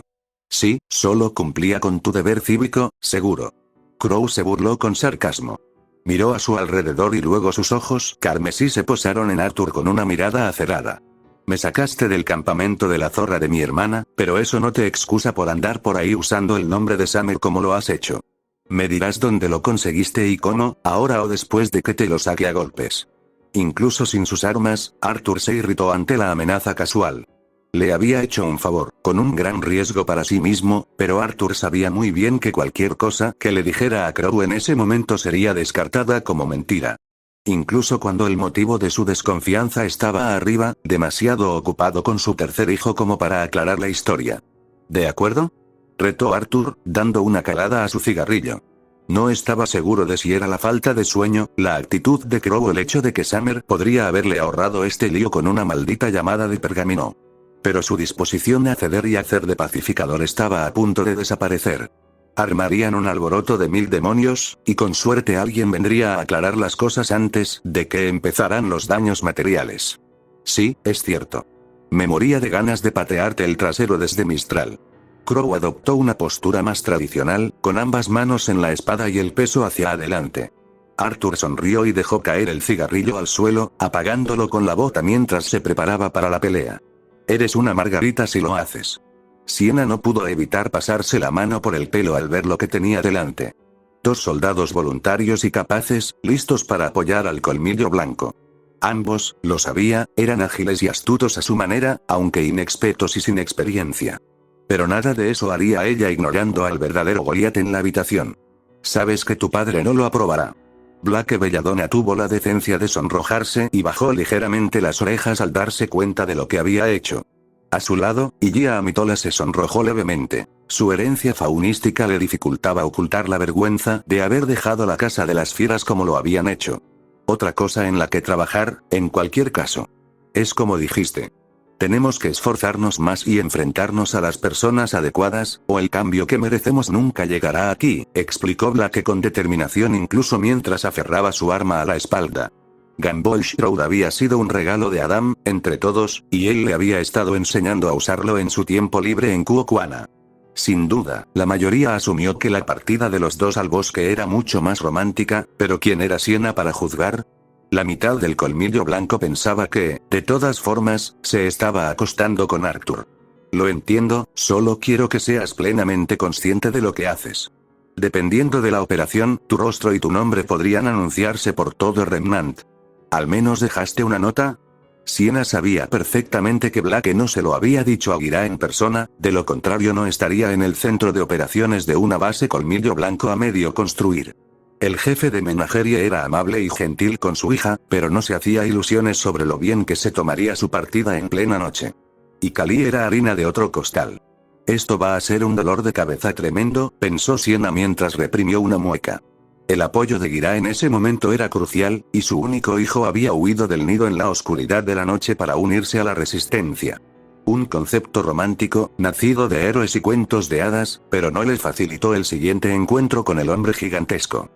Sí, solo cumplía con tu deber cívico, seguro. Crow se burló con sarcasmo. Miró a su alrededor y luego sus ojos carmesí se posaron en Arthur con una mirada acerada. Me sacaste del campamento de la zorra de mi hermana, pero eso no te excusa por andar por ahí usando el nombre de Summer como lo has hecho. Me dirás dónde lo conseguiste y cómo, ahora o después de que te lo saque a golpes. Incluso sin sus armas, Arthur se irritó ante la amenaza casual. Le había hecho un favor, con un gran riesgo para sí mismo, pero Arthur sabía muy bien que cualquier cosa que le dijera a Crow en ese momento sería descartada como mentira. Incluso cuando el motivo de su desconfianza estaba arriba, demasiado ocupado con su tercer hijo como para aclarar la historia. ¿De acuerdo?, retó Arthur, dando una calada a su cigarrillo. No estaba seguro de si era la falta de sueño, la actitud de Crow o el hecho de que Summer podría haberle ahorrado este lío con una maldita llamada de pergamino. Pero su disposición a ceder y hacer de pacificador estaba a punto de desaparecer. Armarían un alboroto de 1000 demonios, y con suerte alguien vendría a aclarar las cosas antes de que empezaran los daños materiales. Sí, es cierto. Me moría de ganas de patearte el trasero desde Mistral. Crow adoptó una postura más tradicional, con ambas manos en la espada y el peso hacia adelante. Arthur sonrió y dejó caer el cigarrillo al suelo, apagándolo con la bota mientras se preparaba para la pelea. Eres una margarita si lo haces. Sienna no pudo evitar pasarse la mano por el pelo al ver lo que tenía delante. 2 soldados voluntarios y capaces, listos para apoyar al colmillo blanco. Ambos, lo sabía, eran ágiles y astutos a su manera, aunque inexpertos y sin experiencia. Pero nada de eso haría a ella ignorando al verdadero Goliat en la habitación. Sabes que tu padre no lo aprobará. Blake Belladonna tuvo la decencia de sonrojarse y bajó ligeramente las orejas al darse cuenta de lo que había hecho. A su lado, Illa Amitola se sonrojó levemente. Su herencia faunística le dificultaba ocultar la vergüenza de haber dejado la casa de las fieras como lo habían hecho. Otra cosa en la que trabajar, en cualquier caso. Es como dijiste. Tenemos que esforzarnos más y enfrentarnos a las personas adecuadas, o el cambio que merecemos nunca llegará aquí, explicó Blake con determinación incluso mientras aferraba su arma a la espalda. Gamboge Road había sido un regalo de Adam, entre todos, y él le había estado enseñando a usarlo en su tiempo libre en Kuokwana. Sin duda, la mayoría asumió que la partida de los dos al bosque era mucho más romántica, pero ¿quién era Sienna para juzgar? La mitad del colmillo blanco pensaba que, de todas formas, se estaba acostando con Arthur. Lo entiendo, solo quiero que seas plenamente consciente de lo que haces. Dependiendo de la operación, tu rostro y tu nombre podrían anunciarse por todo Remnant. ¿Al menos dejaste una nota? Sienna sabía perfectamente que Blake no se lo había dicho a Guira en persona, de lo contrario no estaría en el centro de operaciones de una base colmillo blanco a medio construir. El jefe de menagerie era amable y gentil con su hija, pero no se hacía ilusiones sobre lo bien que se tomaría su partida en plena noche. Y Kali era harina de otro costal. Esto va a ser un dolor de cabeza tremendo, pensó Sienna mientras reprimió una mueca. El apoyo de Guira en ese momento era crucial, y su único hijo había huido del nido en la oscuridad de la noche para unirse a la resistencia. Un concepto romántico, nacido de héroes y cuentos de hadas, pero no les facilitó el siguiente encuentro con el hombre gigantesco.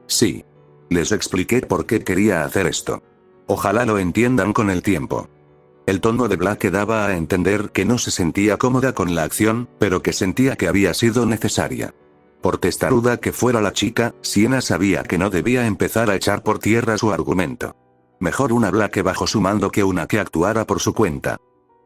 Sí. Les expliqué por qué quería hacer esto. Ojalá lo entiendan con el tiempo. El tono de Black daba a entender que no se sentía cómoda con la acción, pero que sentía que había sido necesaria. Por testaruda que fuera la chica, Sienna sabía que no debía empezar a echar por tierra su argumento. Mejor una Black bajo su mando que una que actuara por su cuenta.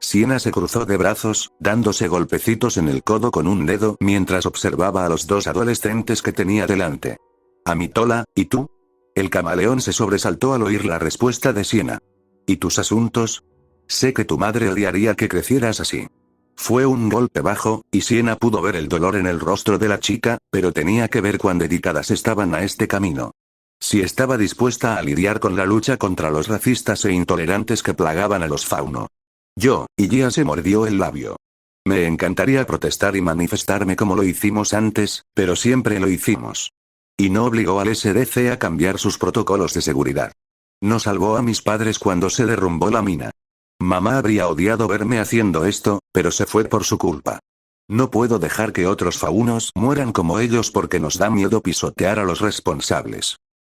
Sienna se cruzó de brazos, dándose golpecitos en el codo con un dedo mientras observaba a los dos adolescentes que tenía delante. Amitola, ¿y tú? El camaleón se sobresaltó al oír la respuesta de Sienna. ¿Y tus asuntos? Sé que tu madre odiaría que crecieras así. Fue un golpe bajo, y Sienna pudo ver el dolor en el rostro de la chica, pero tenía que ver cuán dedicadas estaban a este camino. Si estaba dispuesta a lidiar con la lucha contra los racistas e intolerantes que plagaban a los fauno. Y Gia se mordió el labio. Me encantaría protestar y manifestarme como lo hicimos antes, pero siempre lo hicimos. Y no obligó al SDC a cambiar sus protocolos de seguridad. No salvó a mis padres cuando se derrumbó la mina. Mamá habría odiado verme haciendo esto, pero se fue por su culpa. No puedo dejar que otros faunos mueran como ellos porque nos da miedo pisotear a los responsables.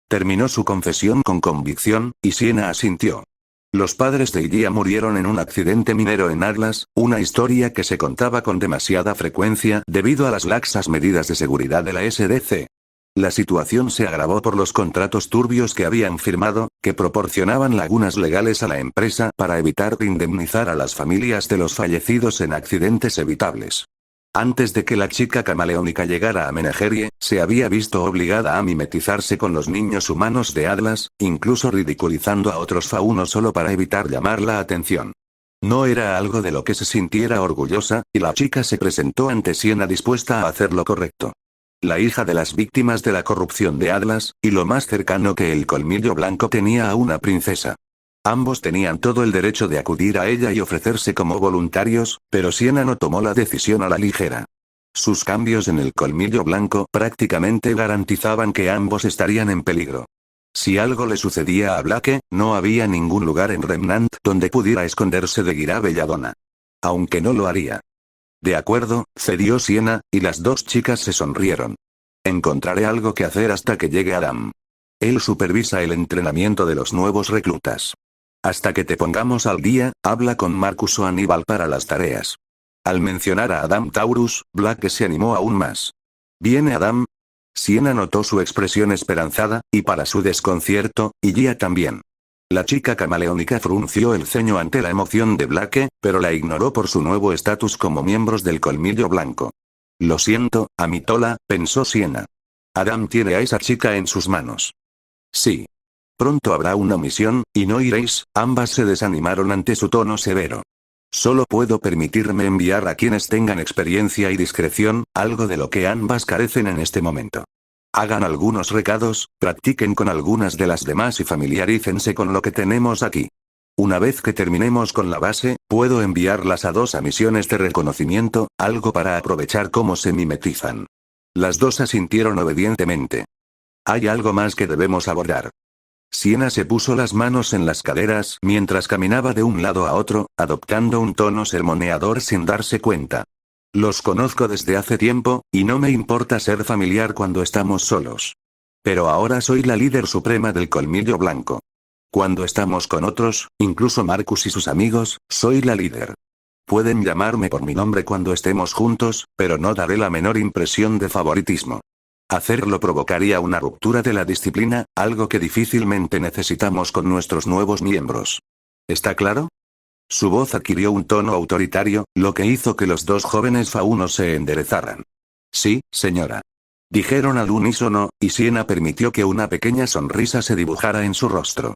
Terminó su confesión con convicción, y Sienna asintió. Los padres de Gia murieron en un accidente minero en Atlas, una historia que se contaba con demasiada frecuencia debido a las laxas medidas de seguridad de la SDC. La situación se agravó por los contratos turbios que habían firmado, que proporcionaban lagunas legales a la empresa para evitar indemnizar a las familias de los fallecidos en accidentes evitables. Antes de que la chica camaleónica llegara a Menagerie, se había visto obligada a mimetizarse con los niños humanos de Atlas, incluso ridiculizando a otros faunos solo para evitar llamar la atención. No era algo de lo que se sintiera orgullosa, y la chica se presentó ante Sienna dispuesta a hacer lo correcto. La hija de las víctimas de la corrupción de Atlas, y lo más cercano que el colmillo blanco tenía a una princesa. Ambos tenían todo el derecho de acudir a ella y ofrecerse como voluntarios, pero Sienna no tomó la decisión a la ligera. Sus cambios en el colmillo blanco prácticamente garantizaban que ambos estarían en peligro. Si algo le sucedía a Blake, no había ningún lugar en Remnant donde pudiera esconderse de Guira Belladonna. Aunque no lo haría. De acuerdo, cedió Sienna, y las dos chicas se sonrieron. Encontraré algo que hacer hasta que llegue Adam. Él supervisa el entrenamiento de los nuevos reclutas. Hasta que te pongamos al día, habla con Marcus o Aníbal para las tareas. Al mencionar a Adam Taurus, Black se animó aún más. ¿Viene Adam? Sienna notó su expresión esperanzada, y para su desconcierto, y Gia también. La chica camaleónica frunció el ceño ante la emoción de Blake, pero la ignoró por su nuevo estatus como miembros del colmillo blanco. Lo siento, Amitola, pensó Sienna. Adam tiene a esa chica en sus manos. Sí. Pronto habrá una misión, y no iréis. Ambas se desanimaron ante su tono severo. Solo puedo permitirme enviar a quienes tengan experiencia y discreción, algo de lo que ambas carecen en este momento. Hagan algunos recados, practiquen con algunas de las demás y familiarícense con lo que tenemos aquí. Una vez que terminemos con la base, puedo enviarlas a dos a misiones de reconocimiento, algo para aprovechar cómo se mimetizan. Las dos asintieron obedientemente. Hay algo más que debemos abordar. Sienna se puso las manos en las caderas mientras caminaba de un lado a otro, adoptando un tono sermoneador sin darse cuenta. Los conozco desde hace tiempo, y no me importa ser familiar cuando estamos solos. Pero ahora soy la líder suprema del colmillo blanco. Cuando estamos con otros, incluso Marcus y sus amigos, soy la líder. Pueden llamarme por mi nombre cuando estemos juntos, pero no daré la menor impresión de favoritismo. Hacerlo provocaría una ruptura de la disciplina, algo que difícilmente necesitamos con nuestros nuevos miembros. ¿Está claro? Su voz adquirió un tono autoritario, lo que hizo que los dos jóvenes faunos se enderezaran. Sí, señora. Dijeron al unísono, y Sienna permitió que una pequeña sonrisa se dibujara en su rostro.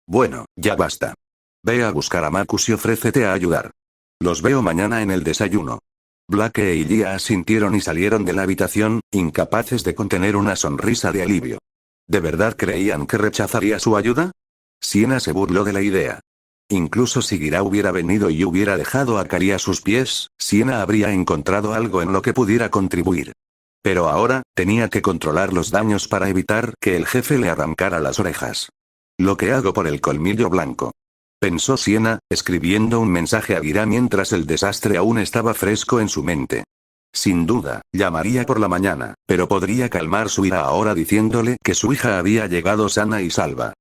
Bueno, ya basta. Ve a buscar a Marcus y ofrécete a ayudar. Los veo mañana en el desayuno. Blake y Gia asintieron y salieron de la habitación, incapaces de contener una sonrisa de alivio. ¿De verdad creían que rechazaría su ayuda? Sienna se burló de la idea. Incluso si Guira hubiera venido y hubiera dejado a Cari a sus pies, Sienna habría encontrado algo en lo que pudiera contribuir. Pero ahora, tenía que controlar los daños para evitar que el jefe le arrancara las orejas. Lo que hago por el colmillo blanco. Pensó Sienna, escribiendo un mensaje a Guira mientras el desastre aún estaba fresco en su mente. Sin duda, llamaría por la mañana, pero podría calmar su ira ahora diciéndole que su hija había llegado sana y salva.